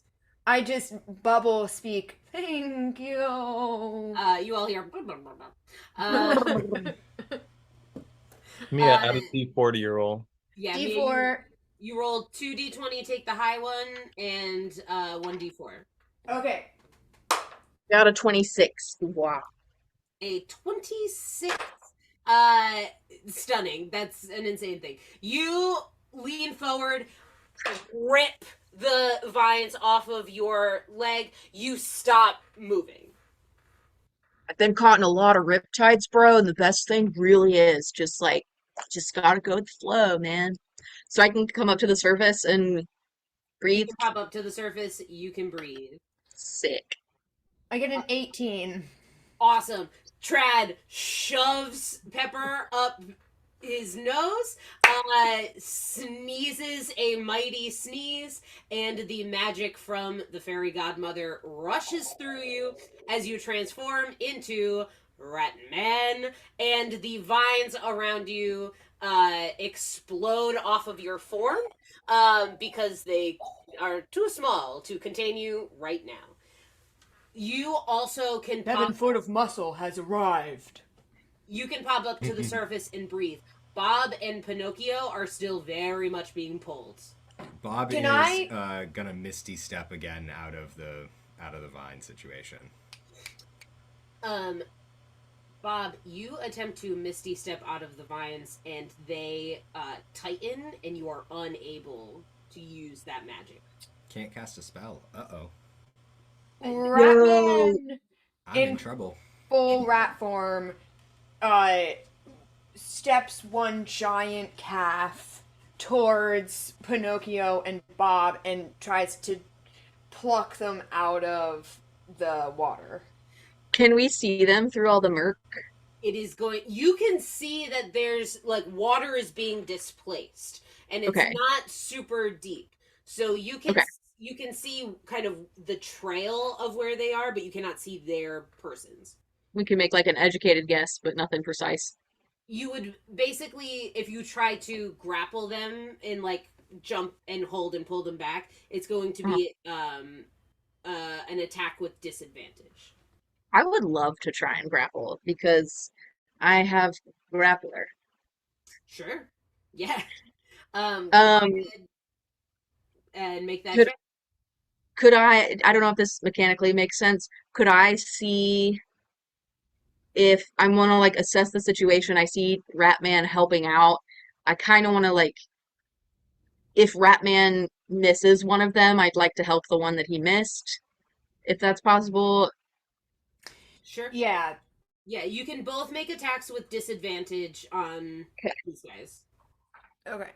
I just bubble speak. Thank you. You all hear. Blah, blah, blah, blah. Mia, add a D4 to your roll. Yeah, D4. You roll 2d20, take the high one, and 1d4. Okay. Got a 26. Wow. A 26. Stunning. That's an insane thing. You lean forward, rip the vines off of your leg. You stop moving. I've been caught in a lot of riptides, bro, and the best thing really is just gotta go with the flow, man. So I can come up to the surface and You breathe. can pop up to the surface. You can breathe. Sick. I get an 18. Awesome. Trad shoves Pepper up his nose, sneezes a mighty sneeze, and the magic from the fairy godmother rushes through you as you transform into Rat Man, and the vines around you explode off of your form because they are too small to contain you right now. You also can 7 foot of muscle has arrived. You can pop up to the surface and breathe. Bob and Pinocchio are still very much being pulled. Bob Can is gonna misty step again out of the vine situation. Bob, you attempt to misty step out of the vines, and they tighten, and you are unable to use that magic. Can't cast a spell. Uh-oh. Ratman I'm in trouble. full rat form steps one giant calf towards Pinocchio and Bob and tries to pluck them out of the water. Can we see them through all the murk? It is going. You can see that there's like water is being displaced, and it's Okay. not super deep. So Okay. you can see kind of the trail of where they are, but you cannot see their persons. We can make like an educated guess, but nothing precise. You would basically, if you try to grapple them and like jump and hold and pull them back, it's going to Uh-huh. be an attack with disadvantage. I would love to try and grapple because I have grappler. Sure. Yeah. Go Um, ahead and make that could check. I don't know if this mechanically makes sense. Could I see if I want to like assess the situation? I see Ratman helping out. I kind of want to like if Ratman misses one of them, I'd like to help the one that he missed, if that's possible. Sure. Yeah. Yeah, you can both make attacks with disadvantage on Okay. these guys. Okay.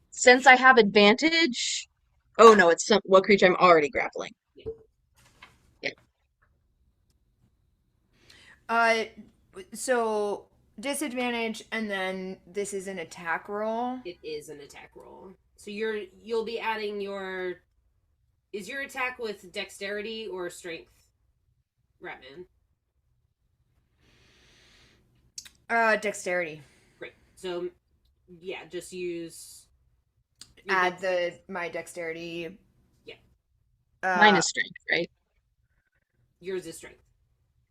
Since I have advantage, oh no, it's what creature I'm already grappling. Yeah. Uh, so disadvantage, and then this is an attack roll. It is an attack roll. So you'll be adding your is your attack with dexterity or strength, Ratman? Dexterity. Great. So yeah, just use Add my dexterity. Yeah. Mine is strength, right? Yours is strength.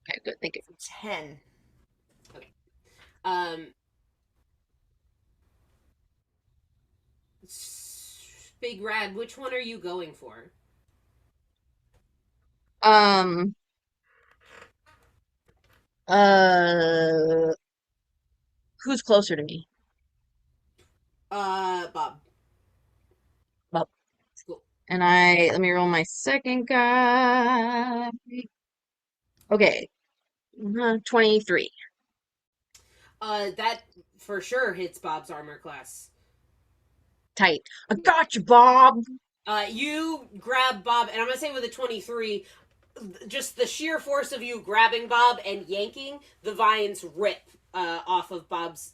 Okay, good. Thank you. 10. Okay. Big Rad, which one are you going for? Um, uh, who's closer to me? Bob. Well, Cool. and let me roll my second guy. Okay, 23. That for sure hits Bob's armor class. Tight. I got you, Bob. You grab Bob, and I'm gonna say with a 23, just the sheer force of you grabbing Bob and yanking, the vines rip off of Bob's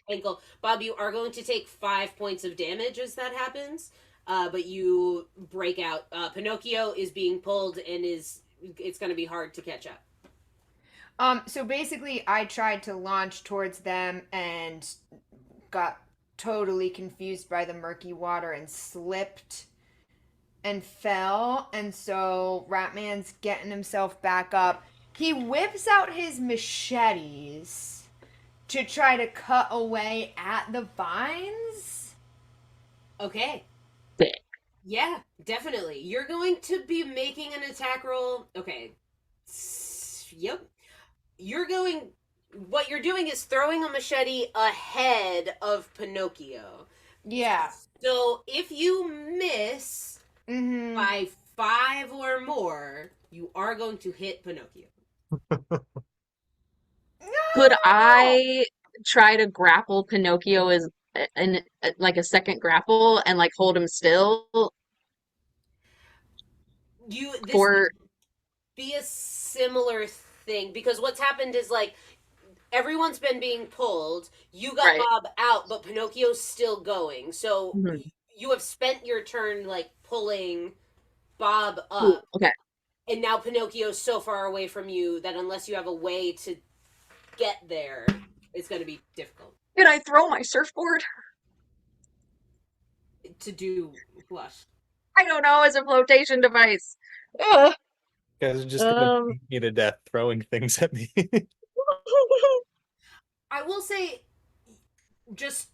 ankle. Bob, you are going to take 5 points of damage as that happens, but you break out. Pinocchio is being pulled and it's going to be hard to catch up. So basically, I tried to launch towards them and got totally confused by the murky water and slipped and fell. And so Ratman's getting himself back up. He whips out his machetes to try to cut away at the vines. Okay. Sick. Yeah, definitely. You're going to be making an attack roll. Okay. Yep. What you're doing is throwing a machete ahead of Pinocchio. Yeah. So if you miss Mm-hmm. by 5 or more, you are going to hit Pinocchio. Could I try to grapple Pinocchio as like a second grapple and like hold him still This for would be a similar thing because what's happened is like everyone's been being pulled. You got right? Bob out, but Pinocchio's still going. So Mhm. you have spent your turn like pulling Bob Ooh, up, okay. and now Pinocchio's so far away from you that unless you have a way to get there, it's going to be difficult. Did I throw my surfboard? To do what? I don't know, as a flotation device. Ugh. You guys are just gonna beat me to death throwing things at me. I will say, just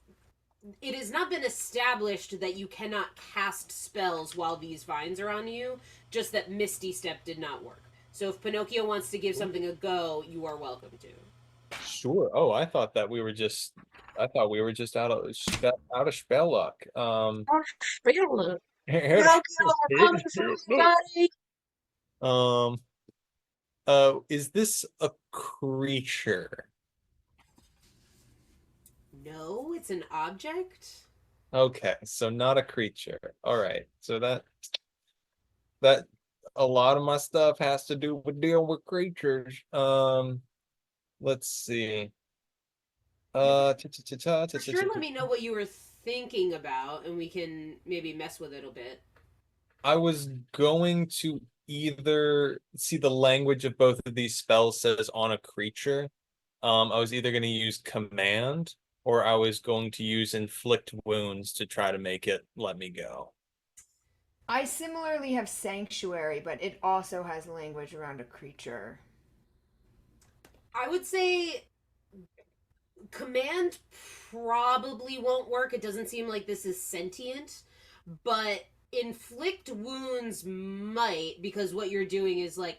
it has not been established that you cannot cast spells while these vines are on you, just that Misty Step did not work. So if Pinocchio wants to give something a go, you are welcome to. Sure. Oh, I thought we were just out of spell luck. Pinocchio, Here- we're coming for you, buddy. is this a creature? No, it's an object. Okay, so not a creature. All right. So that a lot of my stuff has to do with dealing with creatures. Let's see. For sure, let me know what you were thinking about, and we can maybe mess with it a bit. I was going to either see the language of both of these spells says on a creature. I was either going to use command or I was going to use inflict wounds to try to make it let me go. I similarly have sanctuary, but it also has language around a creature. I would say command probably won't work. It doesn't seem like this is sentient, but inflict wounds might, because what you're doing is like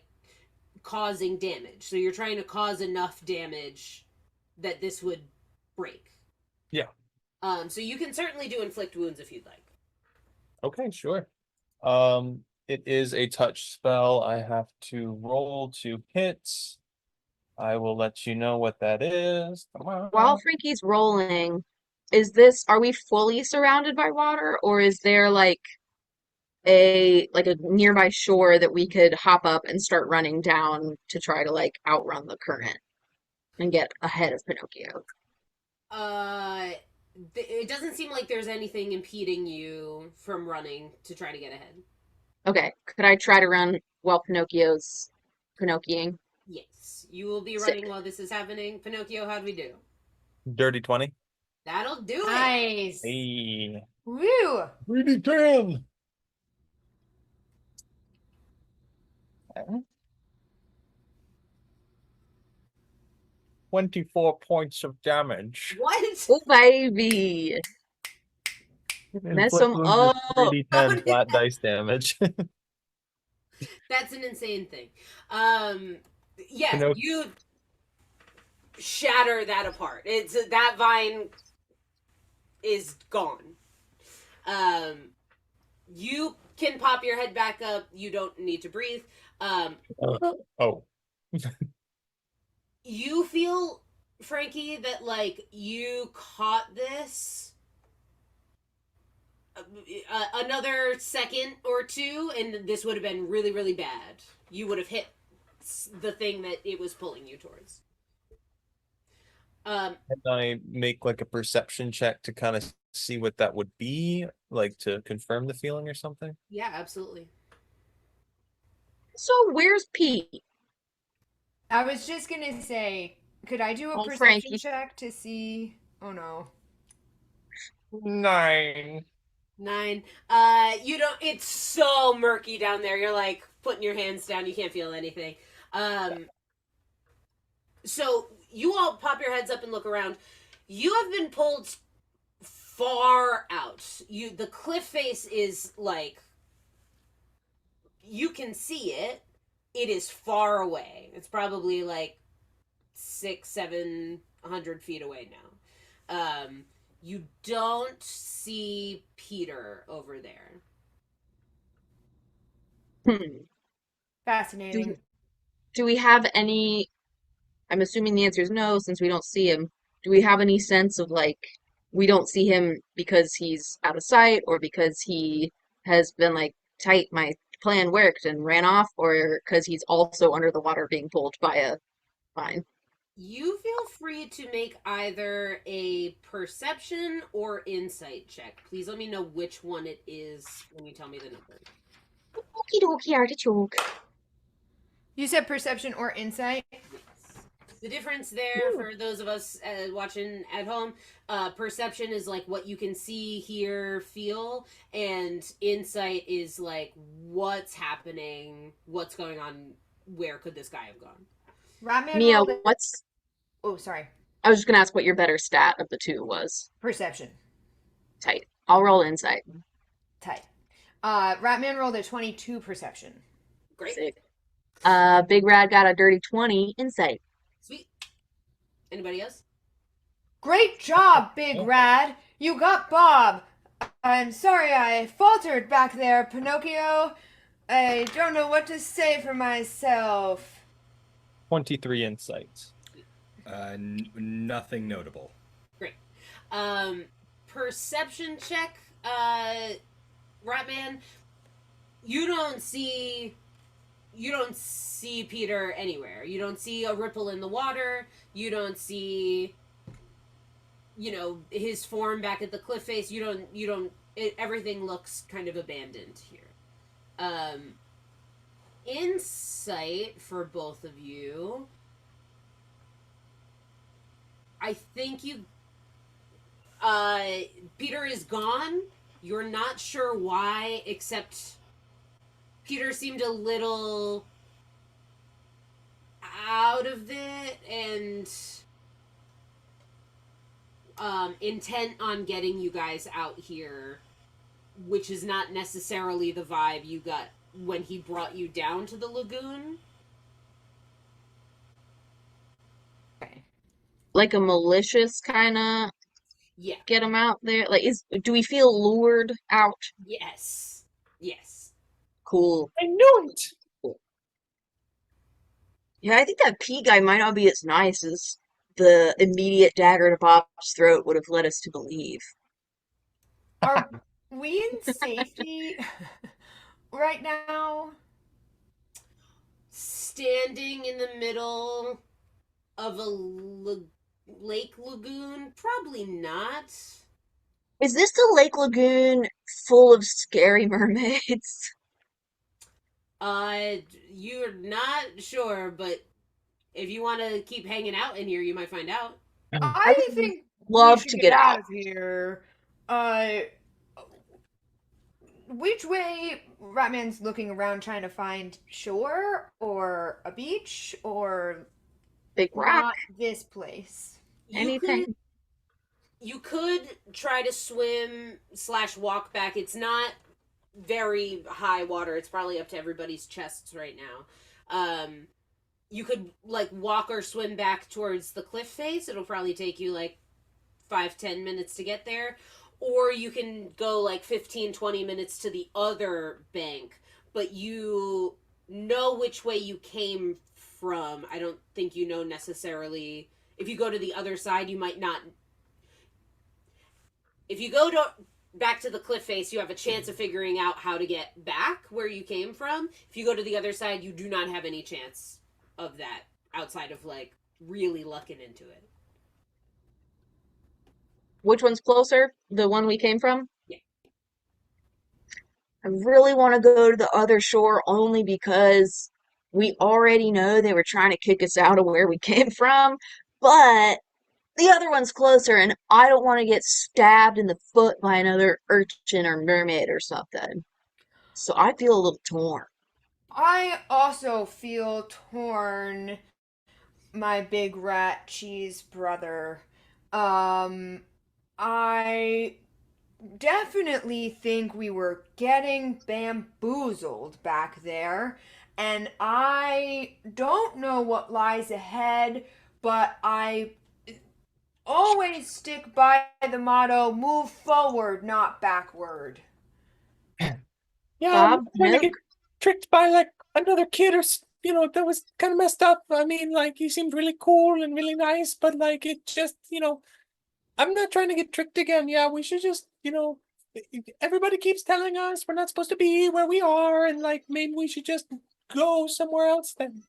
causing damage. So you're trying to cause enough damage that this would break. Yeah. So you can certainly do inflict wounds if you'd like. Okay, sure. It is a touch spell. I have to roll to hit. I will let you know what that is. While Frankie's rolling, are we fully surrounded by water, or is there like a nearby shore that we could hop up and start running down to try to like outrun the current and get ahead of Pinocchio? It doesn't seem like there's anything impeding you from running to try to get ahead. Okay, could I try to run while Pinocchio's Pinocchioing? Yes, you will be Sick. running while this is happening. Pinocchio, how'd we do? Dirty 20. That'll do it. Nice. Hey. Woo! Really damn. 24 points of damage. What? Oh, baby. Mess Inflict them wounds with up. 3d10 flat dice damage. That's an insane thing. Yeah, Pinocchio. you shatter that apart. It's that vine is gone. You can pop your head back up. You don't need to breathe. Oh. You feel, Frankie, that like you caught this another second or two, and this would have been really, really bad. You would have hit the thing that it was pulling you towards. Can I make like a perception check to kind of see what that would be, like to confirm the feeling or something? Yeah, absolutely. So where's Pete? I was just gonna say, could I do a Oh, perception Frankie. check to see? Oh no. 9. 9. You don't. It's so murky down there. You're like putting your hands down. You can't feel anything. So you all pop your heads up and look around. You have been pulled far out. The cliff face is like you can see it. It is far away. It's probably like 600-700 feet away now. You don't see Peter over there. Fascinating. Do we have any, I'm assuming the answer is no, since we don't see him. Do we have any sense of like, we don't see him because he's out of sight or because he has been like, tight, my plan worked and ran off, or because he's also under the water being pulled by a vine? You feel free to make either a perception or insight check. Please let me know which one it is when you tell me the number. Okie dokie, artichoke. You said perception or insight? Yes. The difference there for those of us watching at home, perception is like what you can see, hear, feel, and insight is like what's happening, what's going on, where could this guy have gone? Ratman Mia, rolled a- what's, Oh, sorry. I was just gonna ask what your better stat of the two was. Perception. Tight. I'll roll insight. Tight. Ratman rolled a 22 perception. Great. Sick. Big Rad got a dirty 20 insight. Sweet. Anybody else? Great job, Big Rad! You got Bob! I'm sorry I faltered back there, Pinocchio. I don't know what to say for myself. 23 insights. Nothing notable. Great. Perception check, Ratman. You don't see Peter anywhere. You don't see a ripple in the water. You don't see his form back at the cliff face. Everything looks kind of abandoned here. Insight for both of you. I think Peter is gone. You're not sure why, except Peter seemed a little out of it and intent on getting you guys out here, which is not necessarily the vibe you got when he brought you down to the lagoon. Okay. Like a malicious kind of Yeah. get him out there. Like, do we feel lured out? Yes. Yes. Cool. I knew it. Yeah, I think that P guy might not be as nice as the immediate dagger to Bob's throat would have led us to believe. Are we in safety right now? Standing in the middle of a lake lagoon? Probably not. Is this the Lake Lagoon full of scary mermaids? You're not sure, but if you want to keep hanging out in here, you might find out. I think we Love should to get get out out. of here. Which way? Ratman's looking around trying to find shore or a beach or Big rock, not this place. anything. You could try to swim / walk back. It's not very high water. It's probably up to everybody's chests right now. You could walk or swim back towards the cliff face. It'll probably take you 5-10 minutes to get there. Or you can go 15-20 minutes to the other bank, but you know which way you came from. I don't think you know necessarily. If you go to the other side, you might not. If you go back to the cliff face, you have a chance of figuring out how to get back where you came from. If you go to the other side, you do not have any chance of that outside of really lucking into it. Which one's closer? The one we came from? Yeah. I really want to go to the other shore only because we already know they were trying to kick us out of where we came from, but the other one's closer and I don't want to get stabbed in the foot by another urchin or mermaid or something. So I feel a little torn. I also feel torn, my big rat cheese brother. I definitely think we were getting bamboozled back there, and I don't know what lies ahead, but I always stick by the motto move forward, not backward. Yeah, I'm Bob, trying to Nook, get tricked by another kid or that was kind of messed up. I mean, he seemed really cool and really nice, but it just I'm not trying to get tricked again. Yeah, we should just everybody keeps telling us we're not supposed to be where we are, and maybe we should just go somewhere else then.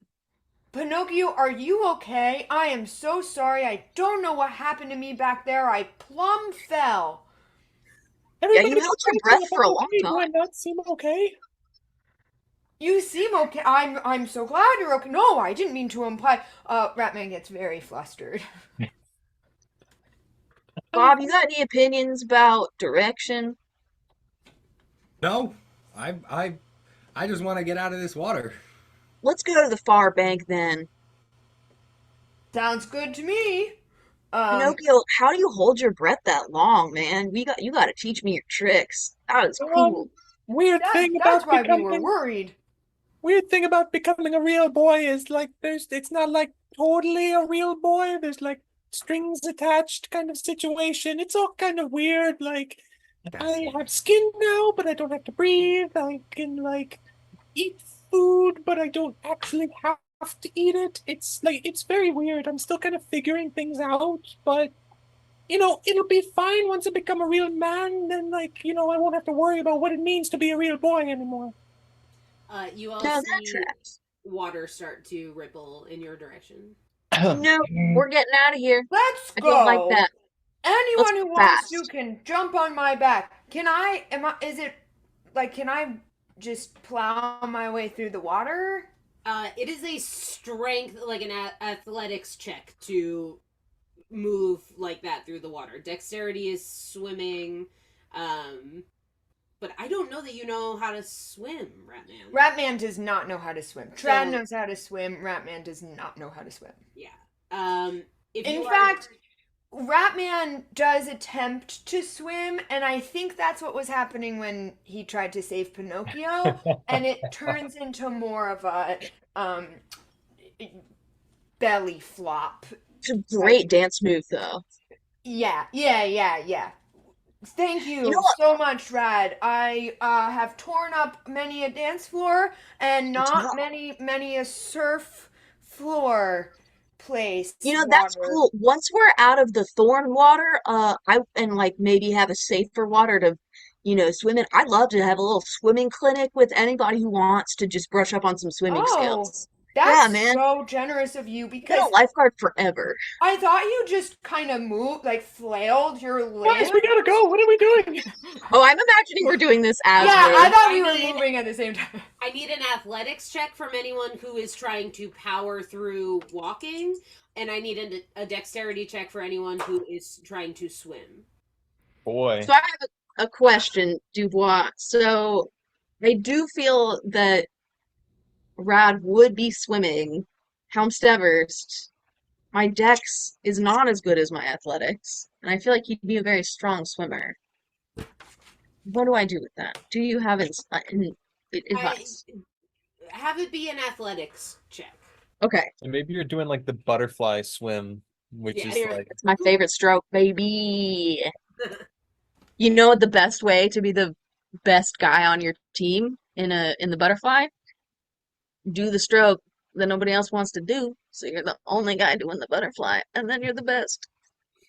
Pinocchio, are you okay? I am so sorry. I don't know what happened to me back there. I plumb fell. yeah, Everybody you held your breath if for I'm a long okay. Do I time. not seem okay? You seem okay. I'm so glad you're okay. No, I didn't mean to imply. Ratman gets very flustered. Bob, you got any opinions about direction? No, I just want to get out of this water. Let's go to the far bank then. Sounds good to me. Pinocchio, how do you hold your breath that long, man? You got to teach me your tricks. That is cool. Weird thing That's about why we were becoming worried. weird thing about becoming a real boy is it's not totally a real boy. There's strings attached kind of situation. It's all kind of weird. I have skin now, but I don't have to breathe. I can eat food, but I don't actually have to eat it. It's very weird. I'm still kind of figuring things out, but it'll be fine once I become a real man. Then I won't have to worry about what it means to be a real boy anymore. You all No, that see tracks. water start to ripple in your direction. No, we're getting out of here. Let's I don't like go. that. Anyone who wants to fast. can jump on my back. Can I just plow my way through the water? It is a strength, like an athletics check to move like that through the water. Dexterity is swimming, but I don't know that you know how to swim, Ratman. Ratman does not know how to swim. Trad So- knows how to swim. Ratman does not know how to swim. Yeah. If In you are- fact, Ratman does attempt to swim, and I think that's what was happening when he tried to save Pinocchio, and it turns into more of a belly flop. It's a great dance move, though. Yeah. Thank you You know what? so much, Rad. I have torn up many a dance floor and not many a surf floor place. You know, that's water. cool. Once we're out of the thorn water, and like maybe have a safer water to, swim in. I'd love to have a little swimming clinic with anybody who wants to just brush up on some swimming Oh, skills. that's man. so generous of you Been because a lifeguard forever. I thought you just kind of moved, like flailed your Guys, limbs. we gotta go. What are we doing? Oh, I'm imagining we're doing this as Yeah, we're. I thought we I were mean- moving at the same time. I need an athletics check from anyone who is trying to power through walking, and I need a dexterity check for anyone who is trying to swim. Boy. So I have a question, Dubois. So I do feel that Rad would be swimming. Helmsteverst. My dex is not as good as my athletics, and I feel like he'd be a very strong swimmer. What do I do with that? Do you have advice? Have it be an athletics check. Okay, And maybe you're doing like the butterfly swim, which Yeah, is you're- like it's my favorite stroke, baby. You know the best way to be the best guy on your team in the butterfly? Do the stroke that nobody else wants to do, so you're the only guy doing the butterfly, and then you're the best.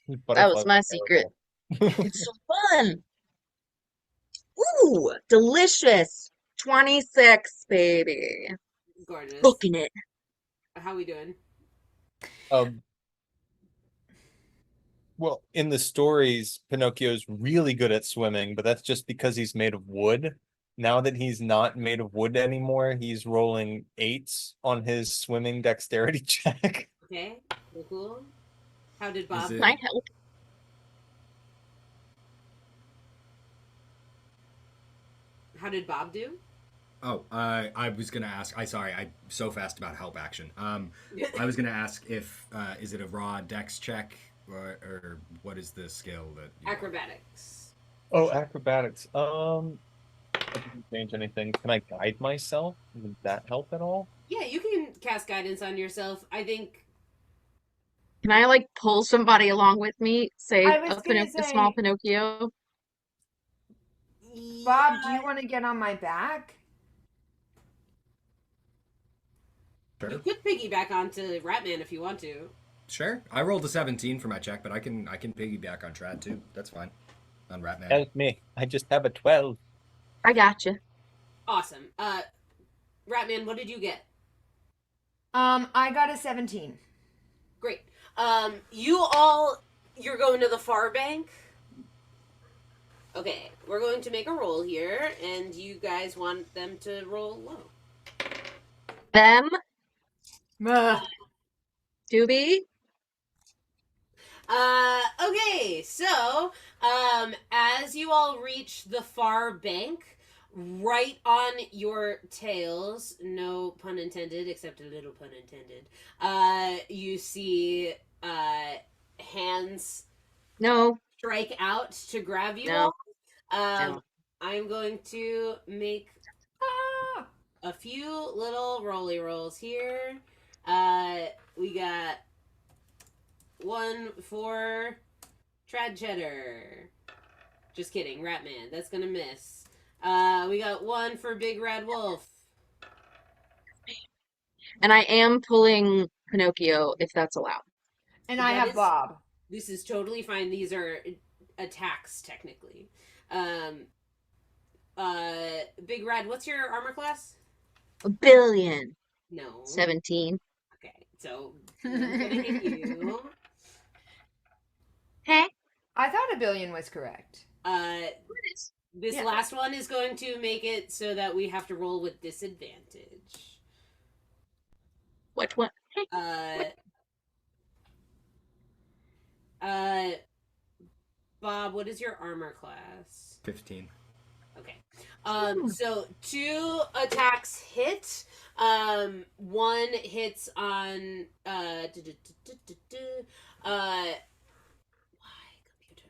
That was butterfly my secret. terrible. It's so fun. Ooh, delicious. 26, baby. Gorgeous. Booking it. How we doing? Um, well, in the stories, Pinocchio's really good at swimming, but that's just because he's made of wood. Now that he's not made of wood anymore, he's rolling 8s on his swimming dexterity check. Okay, cool. How did Bob? it- Can I help? How did Bob do? Oh, I was gonna ask. I'm so fast about help action. I was gonna ask if is it a raw dex check or what is the skill that you want? Acrobatics. Oh, acrobatics. I didn't change anything. Can I guide myself? Would that help at all? Yeah, you can cast guidance on yourself. I think. Can I like pull somebody along with me? Say I was gonna a small say- Pinocchio. Bob, do you want to get on my back? You Sure. could piggyback onto Ratman if you want to. Sure. I rolled a 17 for my check, but I can piggyback on Trad too. That's fine. On Ratman. Help me. I just have a 12. I gotcha. Awesome. Ratman, what did you get? I got a 17. Great. You're going to the far bank? Okay, we're going to make a roll here, and you guys want them to roll low. Them, Ugh. Doobie. Okay, so, as you all reach the far bank, right on your tails, no pun intended, except a little pun intended, you see, hands No, strike out to grab you No. all. No. I'm going to make Ah. a few little rolly rolls here. We got one for Trad Cheddar. Just kidding, Ratman. That's gonna miss. We got one for Big Red Wolf. and I am pulling Pinocchio if that's allowed. And I That have is- Bob. This is totally fine. These are attacks, technically. Big Red, what's your armor class? A billion. No. 17. Okay, so I'm gonna hit you. Hey. I thought 1,000,000,000 was correct. This Yeah. last one is going to make it so that we have to roll with disadvantage. What? Uh, Bob, what is your armor class? 15. Okay. So 2 attacks hit. One hits on why computer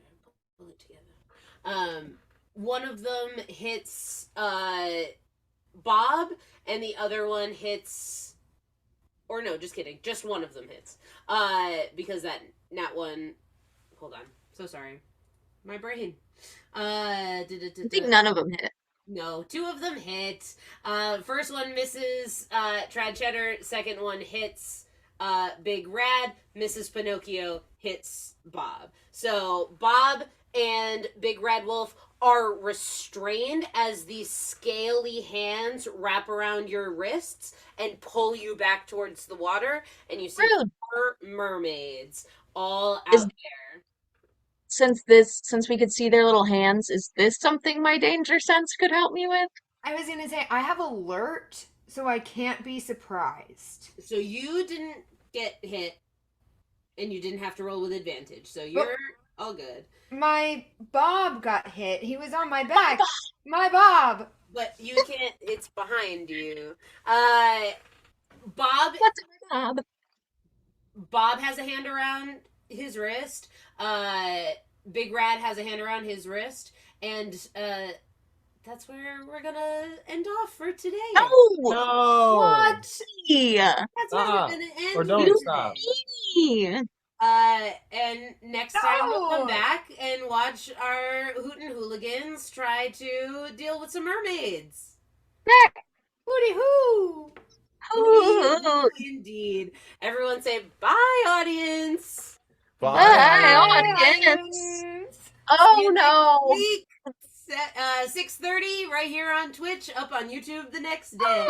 pull it together. One of them hits Bob, and the other one hits, or no, just kidding. Just one of them hits. Because that nat one. Hold on. So sorry. My brain. I think none of them hit. No, 2 of them hit. First one misses Trad Cheddar. Second one hits Big Rad. Misses Pinocchio. Hits Bob. So Bob and Big Red Wolf are restrained as these scaly hands wrap around your wrists and pull you back towards the water. And you see Rude. 4 mermaids all out Is- there. Since we could see their little hands, is this something my danger sense could help me with? I was gonna say I have alert, so I can't be surprised. So you didn't get hit, and you didn't have to roll with advantage. So you're all good. My Bob got hit. He was on my back. My Bob. But you can't. It's behind you. Bob. What's a Bob? Bob has a hand around his wrist. Big Rad has a hand around his wrist, and that's where we're gonna end off for today. No! No. What? Yeah. That's where Stop. we're gonna end. Or don't for stop. today. And next time we'll come No. back and watch our Hootin' Hooligans try to deal with some mermaids. Hooty hoo. Ooh. Indeed. Everyone say bye, audience. Bye. Bye, audience. Oh no. Week 6:30 right here on Twitch, up on YouTube the next day.